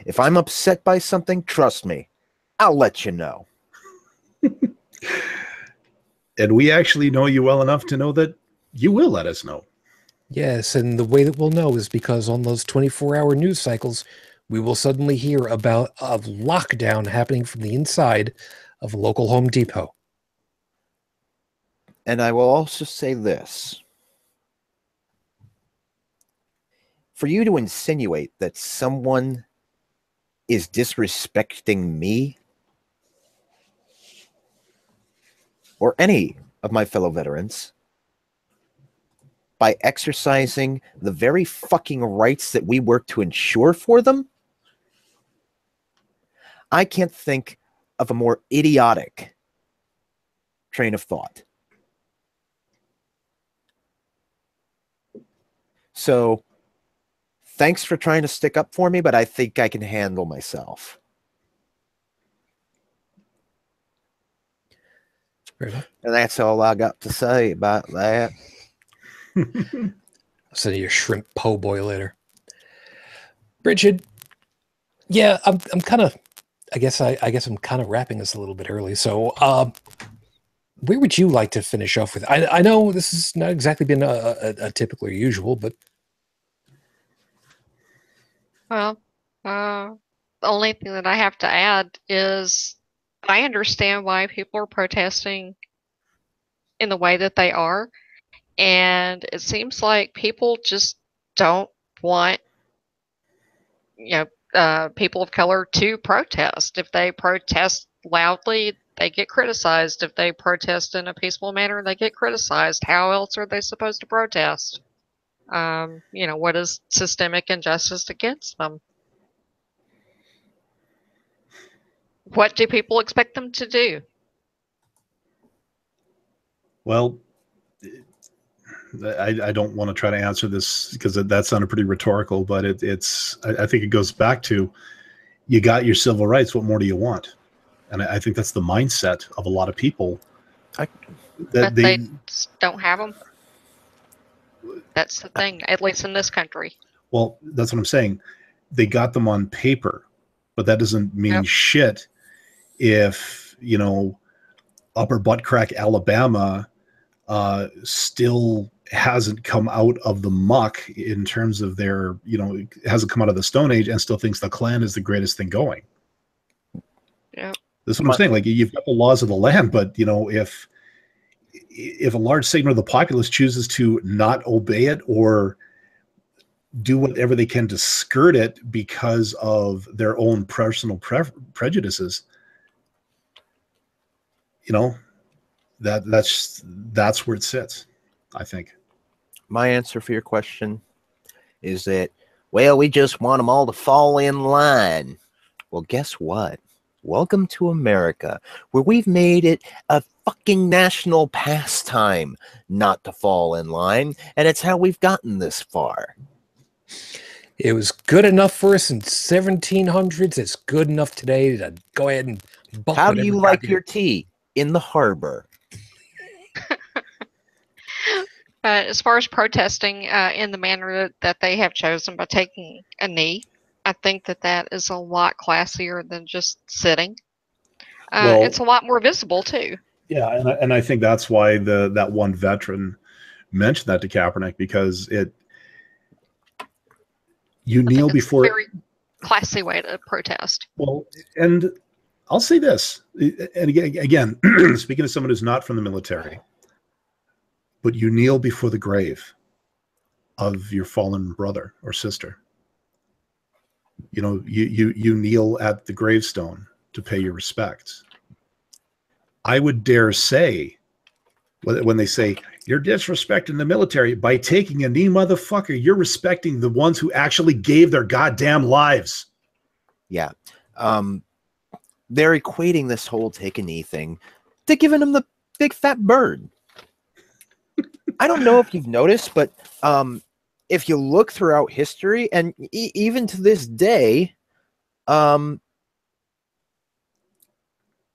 If I'm upset by something, trust me, I'll let you know. And we actually know you well enough to know that you will let us know. Yes, and the way that we'll know is because on those 24-hour news cycles, we will suddenly hear about a lockdown happening from the inside of a local Home Depot. And I will also say this. For you to insinuate that someone is disrespecting me or any of my fellow veterans by exercising the very fucking rights that we work to ensure for them, I can't think of a more idiotic train of thought. So, thanks for trying to stick up for me, but I think I can handle myself. Fair enough. And that's all I got to say about that. I'll send you a shrimp po' boy later. Bridget, yeah, I'm kind of, I guess I'm kind of wrapping this a little bit early. So, where would you like to finish off with? I know this has not exactly been a typical or usual, but Well, the only thing that I have to add is I understand why people are protesting in the way that they are. And it seems like people just don't want, people of color to protest. If they protest loudly, they get criticized. If they protest in a peaceful manner, they get criticized. How else are they supposed to protest? What is systemic injustice against them? What do people expect them to do? Well, I don't want to try to answer this because that sounded pretty rhetorical, but I think it goes back to, you got your civil rights. What more do you want? And I think that's the mindset of a lot of people. But they just don't have them. That's the thing, at least in this country. Well, that's what I'm saying. They got them on paper, but that doesn't mean shit if, upper butt crack Alabama still hasn't come out of the muck in terms of their, hasn't come out of the Stone Age and still thinks the Klan is the greatest thing going. Yeah. That's what I'm saying. Like, you've got the laws of the land, but if a large segment of the populace chooses to not obey it or do whatever they can to skirt it because of their own personal prejudices, that's where it sits, I think. My answer for your question is that well, we just want them all to fall in line. Well, guess what? Welcome to America, where we've made it a fucking national pastime not to fall in line, and it's how we've gotten this far. It was good enough for us in 1700s. It's good enough today to go ahead and buck How do whatever you like goddamn- your tea? In the harbor. But as far as protesting in the manner that they have chosen by taking a knee, I think that is a lot classier than just sitting. Well- It's a lot more visible too. Yeah, and I think that's why that one veteran mentioned that to Kaepernick, because you I kneel think it's before. a very classy way to protest. Well, and I'll say this, and again, speaking of someone who's not from the military, but you kneel before the grave of your fallen brother or sister. You know, you kneel at the gravestone to pay your respects. I would dare say, when they say you're disrespecting the military by taking a knee, motherfucker, you're respecting the ones who actually gave their goddamn lives. Yeah. They're equating this whole take a knee thing to giving them the big fat bird. I don't know if you've noticed, but if you look throughout history, and even to this day,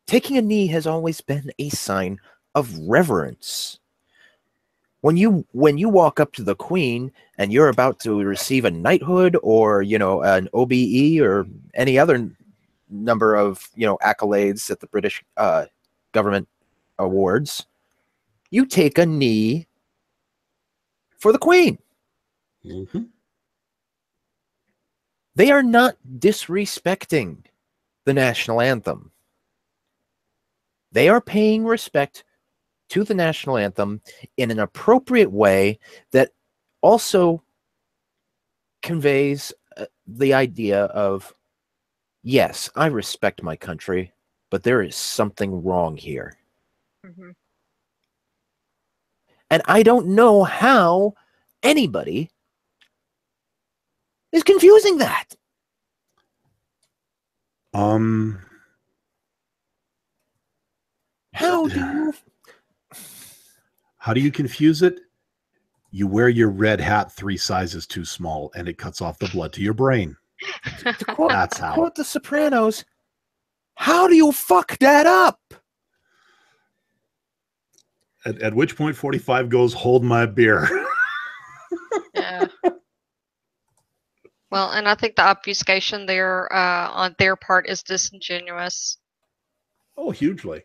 taking a knee has always been a sign of reverence. When you walk up to the Queen and you're about to receive a knighthood or, you know, an OBE or any other number of, you know, accolades at the British government awards, you take a knee for the Queen. Mm-hmm. They are not disrespecting the national anthem. They are paying respect to the national anthem in an appropriate way that also conveys the idea of, yes, I respect my country, but there is something wrong here. Mm-hmm. And I don't know how anybody is confusing that. How do you confuse it? You wear your red hat 3 sizes too small, and it cuts off the blood to your brain. to quote, That's how. Quote The Sopranos, how do you fuck that up? At which point 45 goes, hold my beer. Yeah. Well, and I think the obfuscation there on their part is disingenuous. Oh, hugely.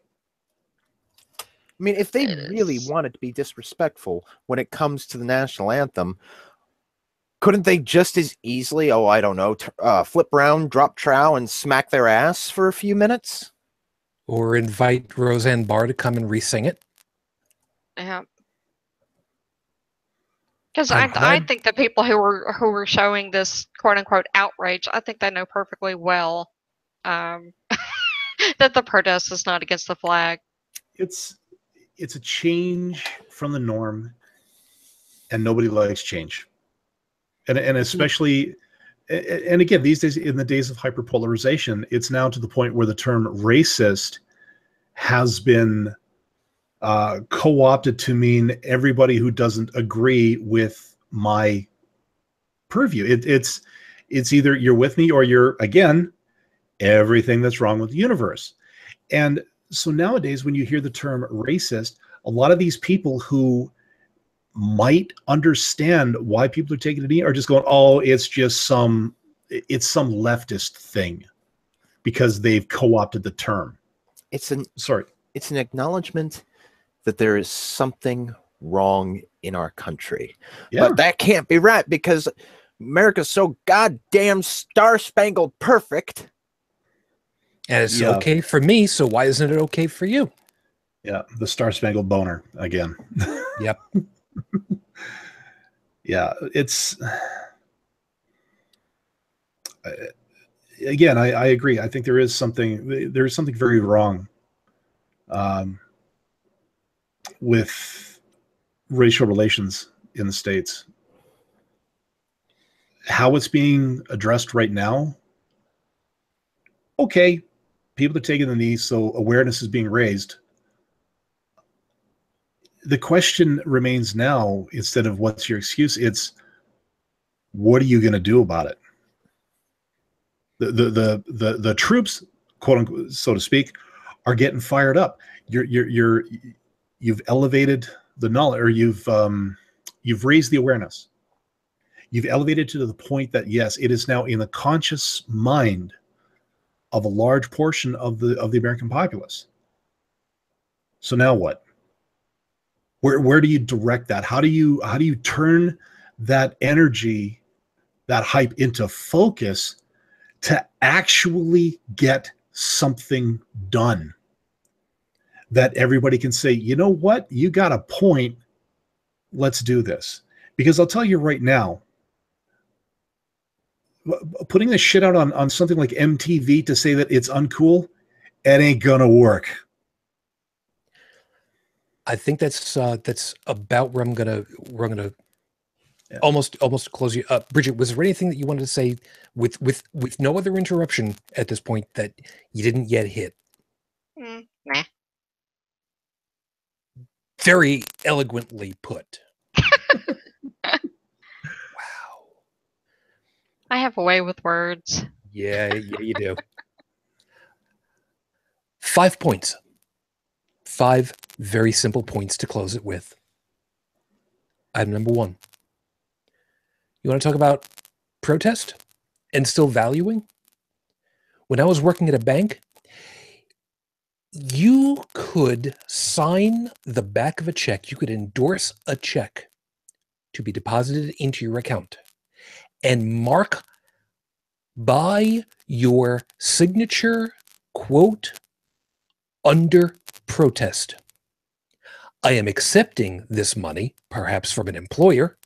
I mean, if they It really is. wanted to be disrespectful when it comes to the national anthem, couldn't they just as easily, oh, I don't know, flip around, drop trow, and smack their ass for a few minutes? Or invite Roseanne Barr to come and re-sing it. Yeah. Because I'm I glad- think the people who were showing this quote unquote outrage, I think they know perfectly well that the protest is not against the flag. It's a change from the norm, and nobody likes change. And especially, and again, these days, in the days of hyperpolarization, it's now to the point where the term racist has been co-opted to mean everybody who doesn't agree with my purview. It's either you're with me or you're, again, everything that's wrong with the universe. And so nowadays, when you hear the term racist, a lot of these people who might understand why people are taking a knee are just going, oh, it's some leftist thing because they've co-opted the term. It's an Sorry. acknowledgement that there is something wrong in our country. Yeah. But that can't be right because America's so goddamn star-spangled perfect. And it's Yeah. okay for me, so why isn't it okay for you? Yeah, the Star-Spangled Boner again. Yep. Yeah, it's again, I agree. I think there is something very wrong with racial relations in the States. how it's being addressed right now, okay, people are taking the knee, so awareness is being raised. The question remains now, instead of what's your excuse, it's what are you going to do about it? The troops, quote unquote, so to speak, are getting fired up. You've elevated the knowledge, or you've raised the awareness. You've elevated to the point that yes, it is now in the conscious mind of a large portion of the American populace. So now what? Where do you direct that? How do you turn that energy, that hype, into focus to actually get something done that everybody can say, you know what, you got a point, let's do this? Because I'll tell you right now, putting this shit out on something like MTV to say that it's uncool, it ain't gonna work. I think that's about where I'm gonna almost close you up. Bridget, was there anything that you wanted to say with no other interruption at this point that you didn't yet hit? Nah. Very eloquently put. Wow. I have a way with words. Yeah, you do. 5 points. 5 very simple points to close it with. Item number 1. You want to talk about protest and still valuing? When I was working at a bank, you could sign the back of a check. You could endorse a check to be deposited into your account and mark by your signature, quote, under protest. I am accepting this money, perhaps from an employer,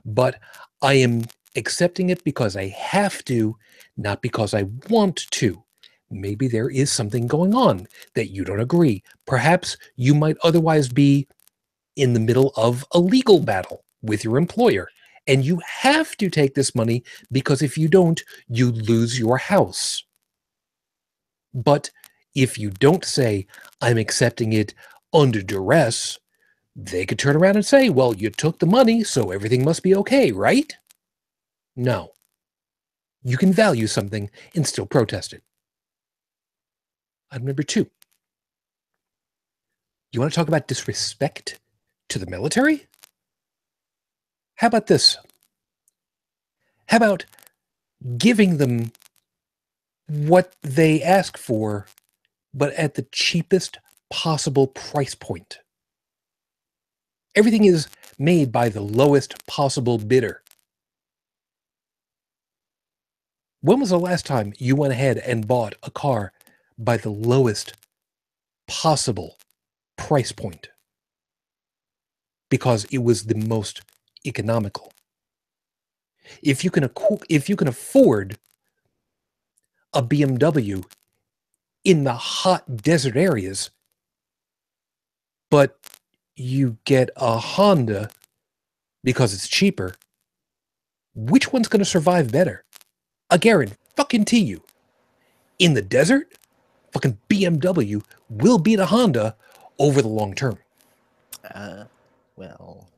but I am accepting it because I have to, not because I want to. Maybe there is something going on that you don't agree. Perhaps you might otherwise be in the middle of a legal battle with your employer, and you have to take this money because if you don't, you lose your house. But if you don't say, I'm accepting it under duress, they could turn around and say, well, you took the money, so everything must be okay, right? No. You can value something and still protest it. Item number 2. You want to talk about disrespect to the military? How about this? How about giving them what they ask for, but at the cheapest possible price point? Everything is made by the lowest possible bidder. When was the last time you went ahead and bought a car by the lowest possible price point? Because it was the most economical. If you can afford a BMW in the hot desert areas, but you get a Honda because it's cheaper, which one's going to survive better? I guarantee you, in the desert, fucking BMW will beat a Honda over the long term. Well,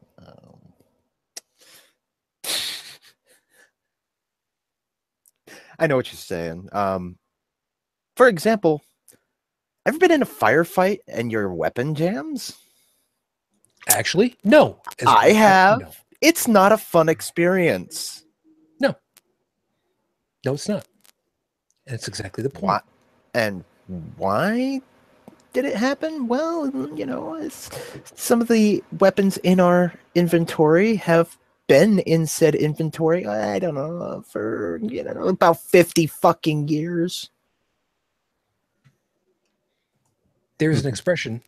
I know what you're saying. For example, ever been in a firefight and your weapon jams? Actually, no. I have. No. It's not a fun experience. No, it's not. And it's exactly the point. Why? And why did it happen? Well, some of the weapons in our inventory have been in said inventory, I don't know, for, about 50 fucking years. There's an expression,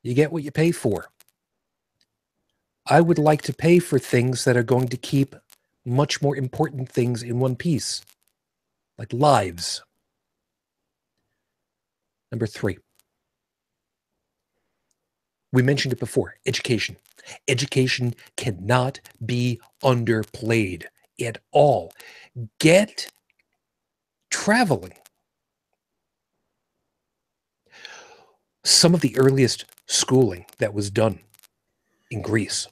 you get what you pay for. I would like to pay for things that are going to keep much more important things in one piece, like lives. Number 3. We mentioned it before, education. Education cannot be underplayed. at all. Get traveling. Some of the earliest schooling that was done in Greece,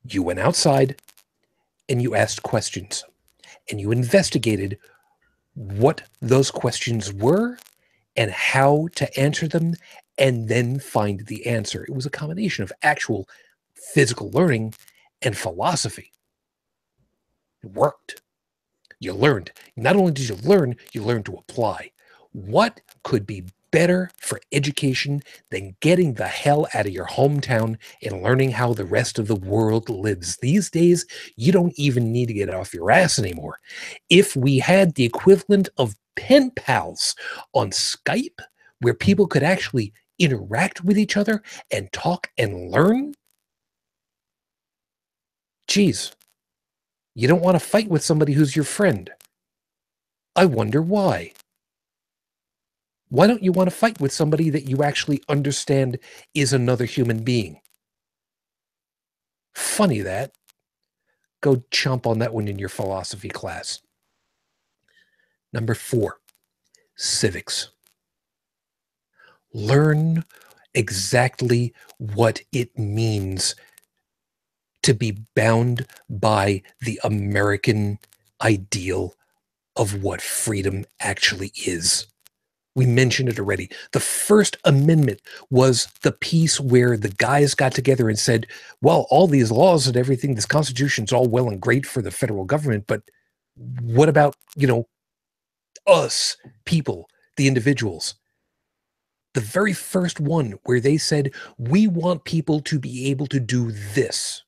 you went outside and you asked questions and you investigated what those questions were and how to answer them and then find the answer. It was a combination of actual physical learning and philosophy. It worked. You learned. Not only did you learned to apply. What could be better for education than getting the hell out of your hometown and learning how the rest of the world lives? These days, you don't even need to get off your ass anymore. If we had the equivalent of pen pals on Skype, where people could actually interact with each other and talk and learn, geez, you don't want to fight with somebody who's your friend. I wonder why. Why don't you want to fight with somebody that you actually understand is another human being? Funny that. Go chomp on that one in your philosophy class. Number 4, civics. Learn exactly what it means to be bound by the American ideal of what freedom actually is. We mentioned it already. The First Amendment was the piece where the guys got together and said, well, all these laws and everything, this Constitution's all well and great for the federal government, but what about, us, people, the individuals? The very first one where they said, we want people to be able to do this,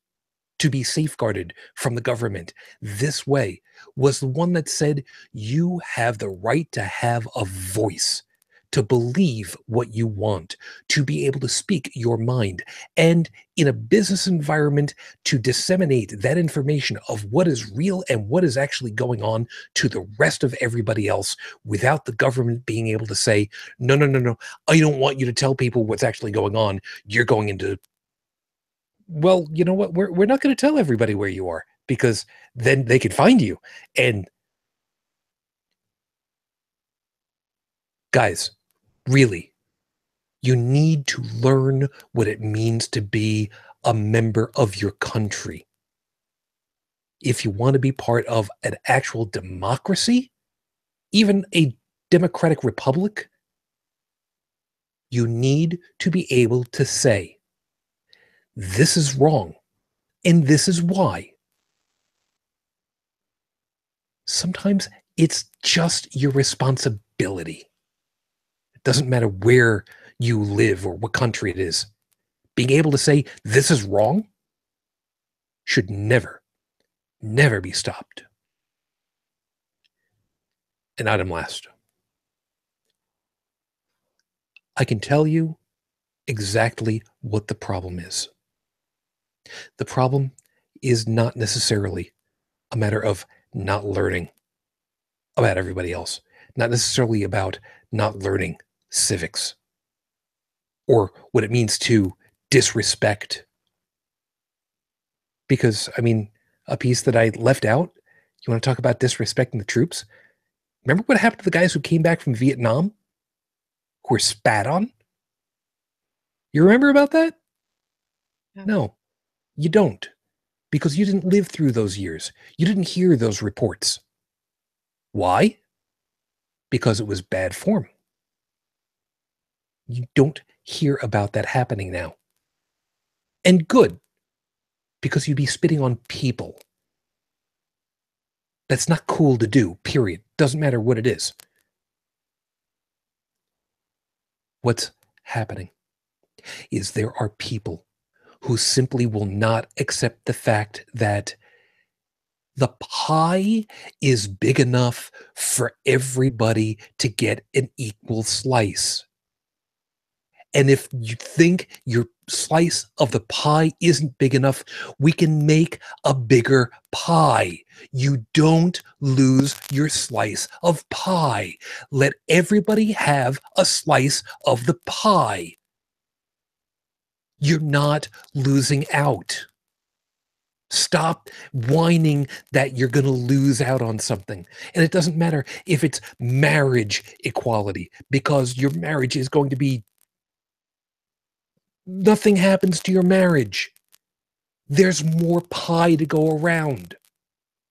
to be safeguarded from the government this way, was the one that said you have the right to have a voice, to believe what you want, to be able to speak your mind, and in a business environment to disseminate that information of what is real and what is actually going on to the rest of everybody else without the government being able to say, no, I don't want you to tell people what's actually going on. You're going into, well, you know what? We're not going to tell everybody where you are, because then they can find you. And guys, really, you need to learn what it means to be a member of your country. If you want to be part of an actual democracy, even a democratic republic, you need to be able to say, this is wrong, and this is why. Sometimes it's just your responsibility. It doesn't matter where you live or what country it is. Being able to say, this is wrong, should never be stopped. And item last. I can tell you exactly what the problem is. The problem is not necessarily a matter of not learning about everybody else, not necessarily about not learning civics or what it means to disrespect. Because, a piece that I left out, you want to talk about disrespecting the troops? Remember what happened to the guys who came back from Vietnam who were spat on? You remember about that? No, you don't. Because you didn't live through those years. You didn't hear those reports. Why? Because it was bad form. You don't hear about that happening now. And good, because you'd be spitting on people. That's not cool to do, period. Doesn't matter what it is. What's happening is there are people who simply will not accept the fact that the pie is big enough for everybody to get an equal slice. And if you think your slice of the pie isn't big enough, we can make a bigger pie. You don't lose your slice of pie. Let everybody have a slice of the pie. You're not losing out. Stop whining that you're going to lose out on something. And it doesn't matter if it's marriage equality, because your marriage is going to be, nothing happens to your marriage. There's more pie to go around,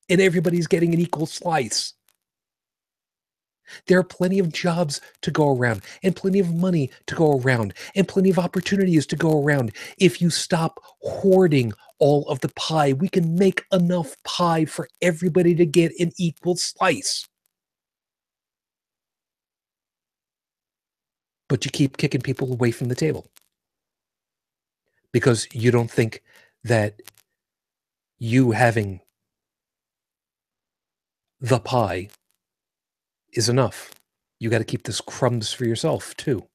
and everybody's getting an equal slice. There are plenty of jobs to go around, and plenty of money to go around, and plenty of opportunities to go around. If you stop hoarding all of the pie, we can make enough pie for everybody to get an equal slice. But you keep kicking people away from the table because you don't think that you having the pie is enough. You got to keep this crumbs for yourself too.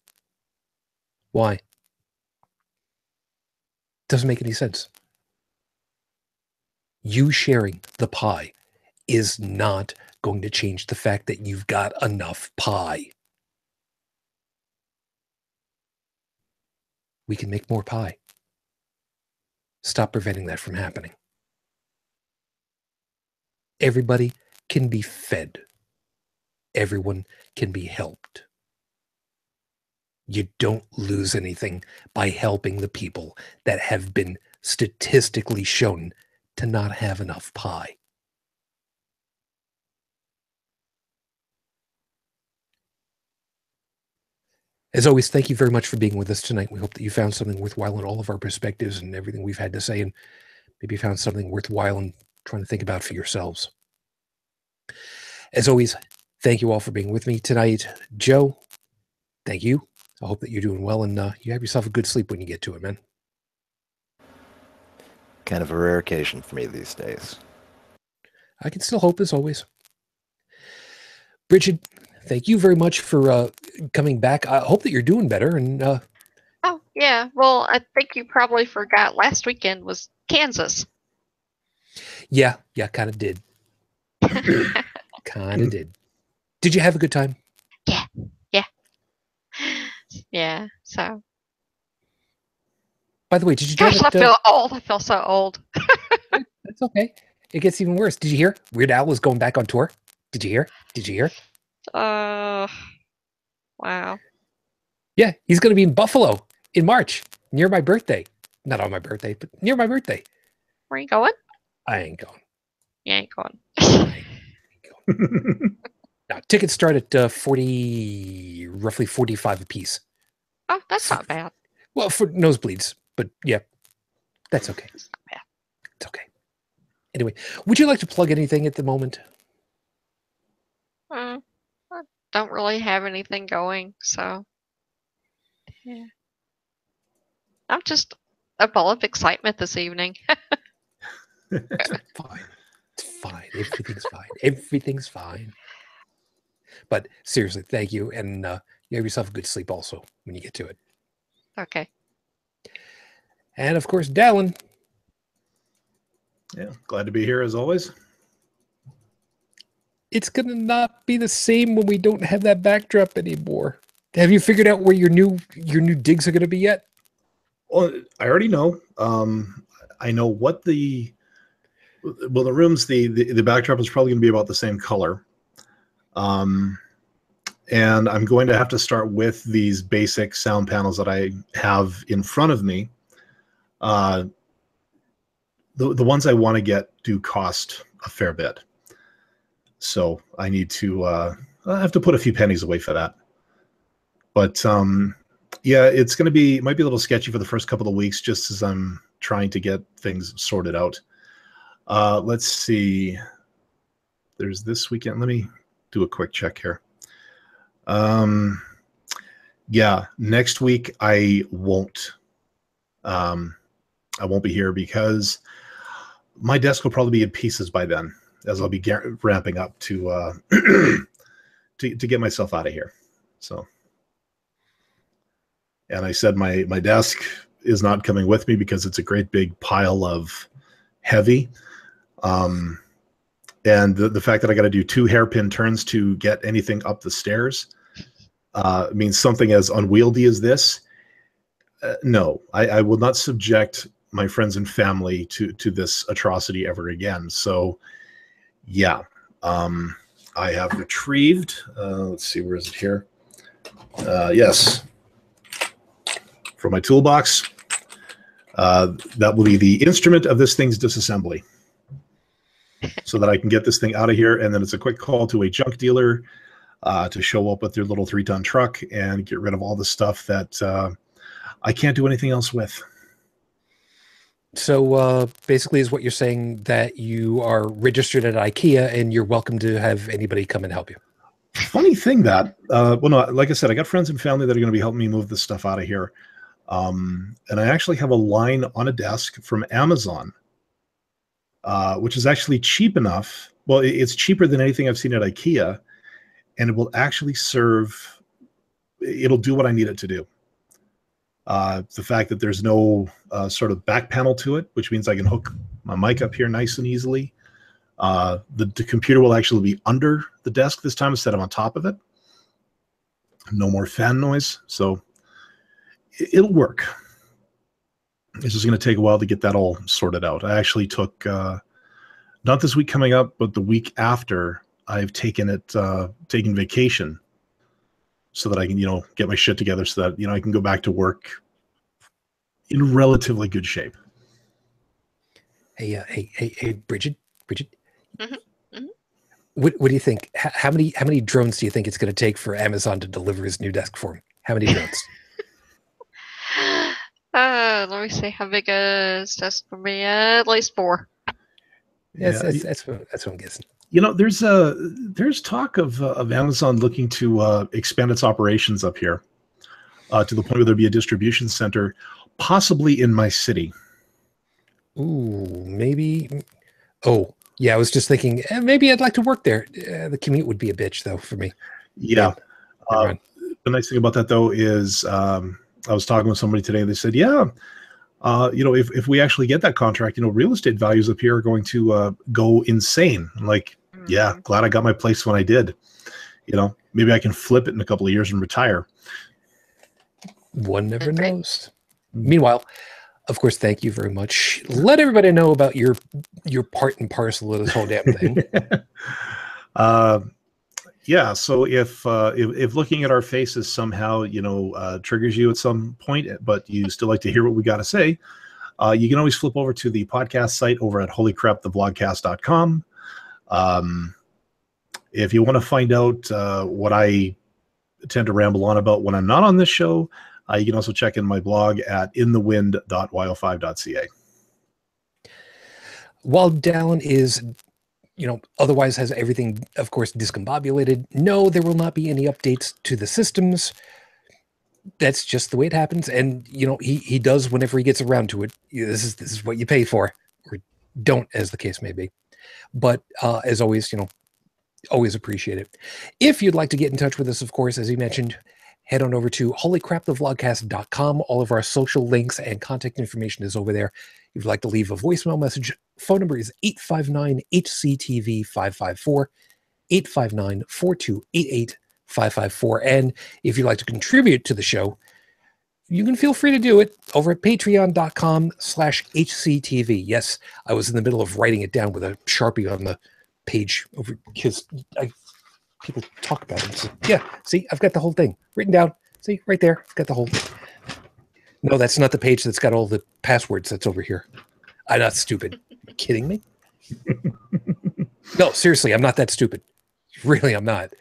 Why? Doesn't make any sense. You sharing the pie is not going to change the fact that you've got enough pie. We can make more pie. Stop preventing that from happening. Everybody can be fed. Everyone can be helped. You don't lose anything by helping the people that have been statistically shown to not have enough pie. As always, thank you very much for being with us tonight. We hope that you found something worthwhile in all of our perspectives and everything we've had to say, and maybe you found something worthwhile in trying to think about for yourselves. As always, thank you all for being with me tonight. Joe, thank you. I hope that you're doing well, and you have yourself a good sleep when you get to it, man. Kind of a rare occasion for me these days. I can still hope, as always. Bridget, thank you very much for coming back. I hope that you're doing better. And Oh, yeah. Well, I think you probably forgot last weekend was Kansas. yeah, kind of did. Kind of did. Did you have a good time? Yeah. Yeah, so. By the way, did you drive Gosh, I feel old. I feel so old. That's okay. It gets even worse. Did you hear? Weird Al was going back on tour. Did you hear? Did you hear? Wow. Yeah, he's going to be in Buffalo in March, near my birthday. Not on my birthday, but near my birthday. Where you going? I ain't going. You ain't going. Now, tickets start at roughly 45 a piece. Oh, that's not bad. Well, for nosebleeds, but yeah, that's okay. That's not bad. It's okay. Anyway, would you like to plug anything at the moment? I don't really have anything going, so yeah. I'm just a ball of excitement this evening. It's fine. It's fine. Everything's fine. Everything's fine. But seriously, thank you. And you have yourself a good sleep also when you get to it. Okay. And of course, Dallin. Yeah, glad to be here as always. It's going to not be the same when we don't have that backdrop anymore. Have you figured out where your new digs are going to be yet? Well, I already know. I know what the rooms, the backdrop is probably going to be about the same color. And I'm going to have to start with these basic sound panels that I have in front of me. The ones I want to get do cost a fair bit. So I need to, I have to put a few pennies away for that. But yeah, it's going to be, might be a little sketchy for the first couple of weeks, just as I'm trying to get things sorted out. Let's see. There's this weekend. Let me do a quick check here. Yeah, next week I won't be here because my desk will probably be in pieces by then, as I'll be ramping up to to get myself out of here. So, and I said my desk is not coming with me because it's a great big pile of heavy. And the fact that I got to do 2 hairpin turns to get anything up the stairs means something as unwieldy as this. No, I will not subject my friends and family to this atrocity ever again. So, yeah, I have retrieved. Let's see, where is it here? Yes, from my toolbox. That will be the instrument of this thing's disassembly, so that I can get this thing out of here. And then it's a quick call to a junk dealer to show up with their little 3-ton truck and get rid of all the stuff that I can't do anything else with. So basically is what you're saying, that you are registered at IKEA and you're welcome to have anybody come and help you. Funny thing that, well, no, like I said, I got friends and family that are going to be helping me move this stuff out of here. And I actually have a line on a desk from Amazon, which is actually cheap enough. Well, it's cheaper than anything I've seen at IKEA, and it will actually serve, it'll do what I need it to do. The fact that there's no sort of back panel to it, which means I can hook my mic up here nice and easily. The computer will actually be under the desk this time instead of on top of it. No more fan noise. So it'll work. It's just going to take a while to get that all sorted out. I actually took, not this week coming up, but the week after, I've taken vacation so that I can, get my shit together so that, I can go back to work in relatively good shape. Hey, Bridget. Mm-hmm. Mm-hmm. What do you think? How many drones do you think it's going to take for Amazon to deliver his new desk for him? How many drones? Let me see, how big is this for me? At least 4. That's what I'm guessing. There's talk of Amazon looking to expand its operations up here to the point where there'll be a distribution center, possibly in my city. Ooh, maybe. Oh, yeah. I was just thinking maybe I'd like to work there. The commute would be a bitch, though, for me. Yeah. The nice thing about that, though, is I was talking with somebody today. They said, yeah, if we actually get that contract, real estate values up here are going to go insane. I'm like, yeah, glad I got my place when I did. Maybe I can flip it in a couple of years and retire. One never knows. Meanwhile, of course, thank you very much. Let everybody know about your part and parcel of this whole damn thing. Yeah. So if looking at our faces somehow triggers you at some point, but you still like to hear what we got to say, you can always flip over to the podcast site over at holycrapthevlogcast.com. If you want to find out what I tend to ramble on about when I'm not on this show, you can also check in my blog at inthewind.yo5.ca. While Dallin is, otherwise has everything, of course, discombobulated, no, there will not be any updates to the systems. That's just the way it happens. And, he does whenever he gets around to it. This is what you pay for, or don't, as the case may be. But as always, always appreciate it. If you'd like to get in touch with us, of course, as he mentioned, head on over to holycrapthevlogcast.com. All of our social links and contact information is over there. If you'd like to leave a voicemail message, phone number is 859-HCTV-554, 859-4288-554. And if you'd like to contribute to the show, you can feel free to do it over at patreon.com/HCTV. Yes, I was in the middle of writing it down with a Sharpie on the page over because people talk about it. So, yeah, see, I've got the whole thing written down. See, right there, I've got the whole. No, that's not the page that's got all the passwords. That's over here. I'm not stupid. Are you kidding me? No, seriously, I'm not that stupid. Really, I'm not.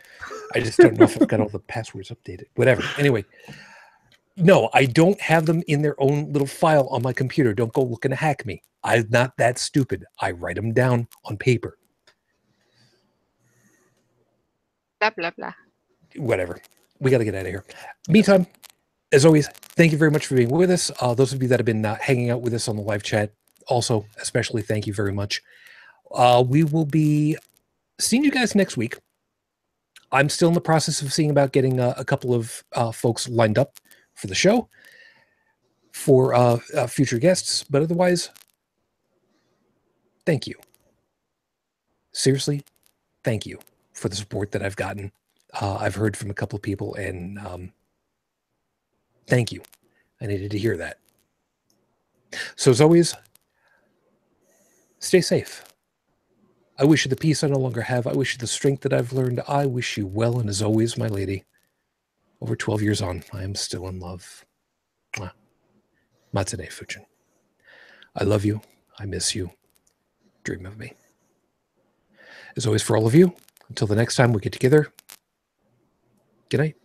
I just don't know if I've got all the passwords updated. Whatever. Anyway. No, I don't have them in their own little file on my computer. Don't go looking to hack me. I'm not that stupid. I write them down on paper. Blah, blah, blah. Whatever. We got to get out of here. Meantime, as always, thank you very much for being with us. Those of you that have been hanging out with us on the live chat, also, especially thank you very much. We will be seeing you guys next week. I'm still in the process of seeing about getting a couple of folks lined up for the show for future guests, but otherwise, thank you. Seriously, thank you for the support that I've gotten. I've heard from a couple of people, and thank you. I needed to hear that. So as always, stay safe. I wish you the peace I no longer have. I wish you the strength that I've learned. I wish you well. And as always, my lady, over 12 years on, I am still in love. Matsune Fujin. I love you. I miss you. Dream of me. As always, for all of you, until the next time we get together, good night.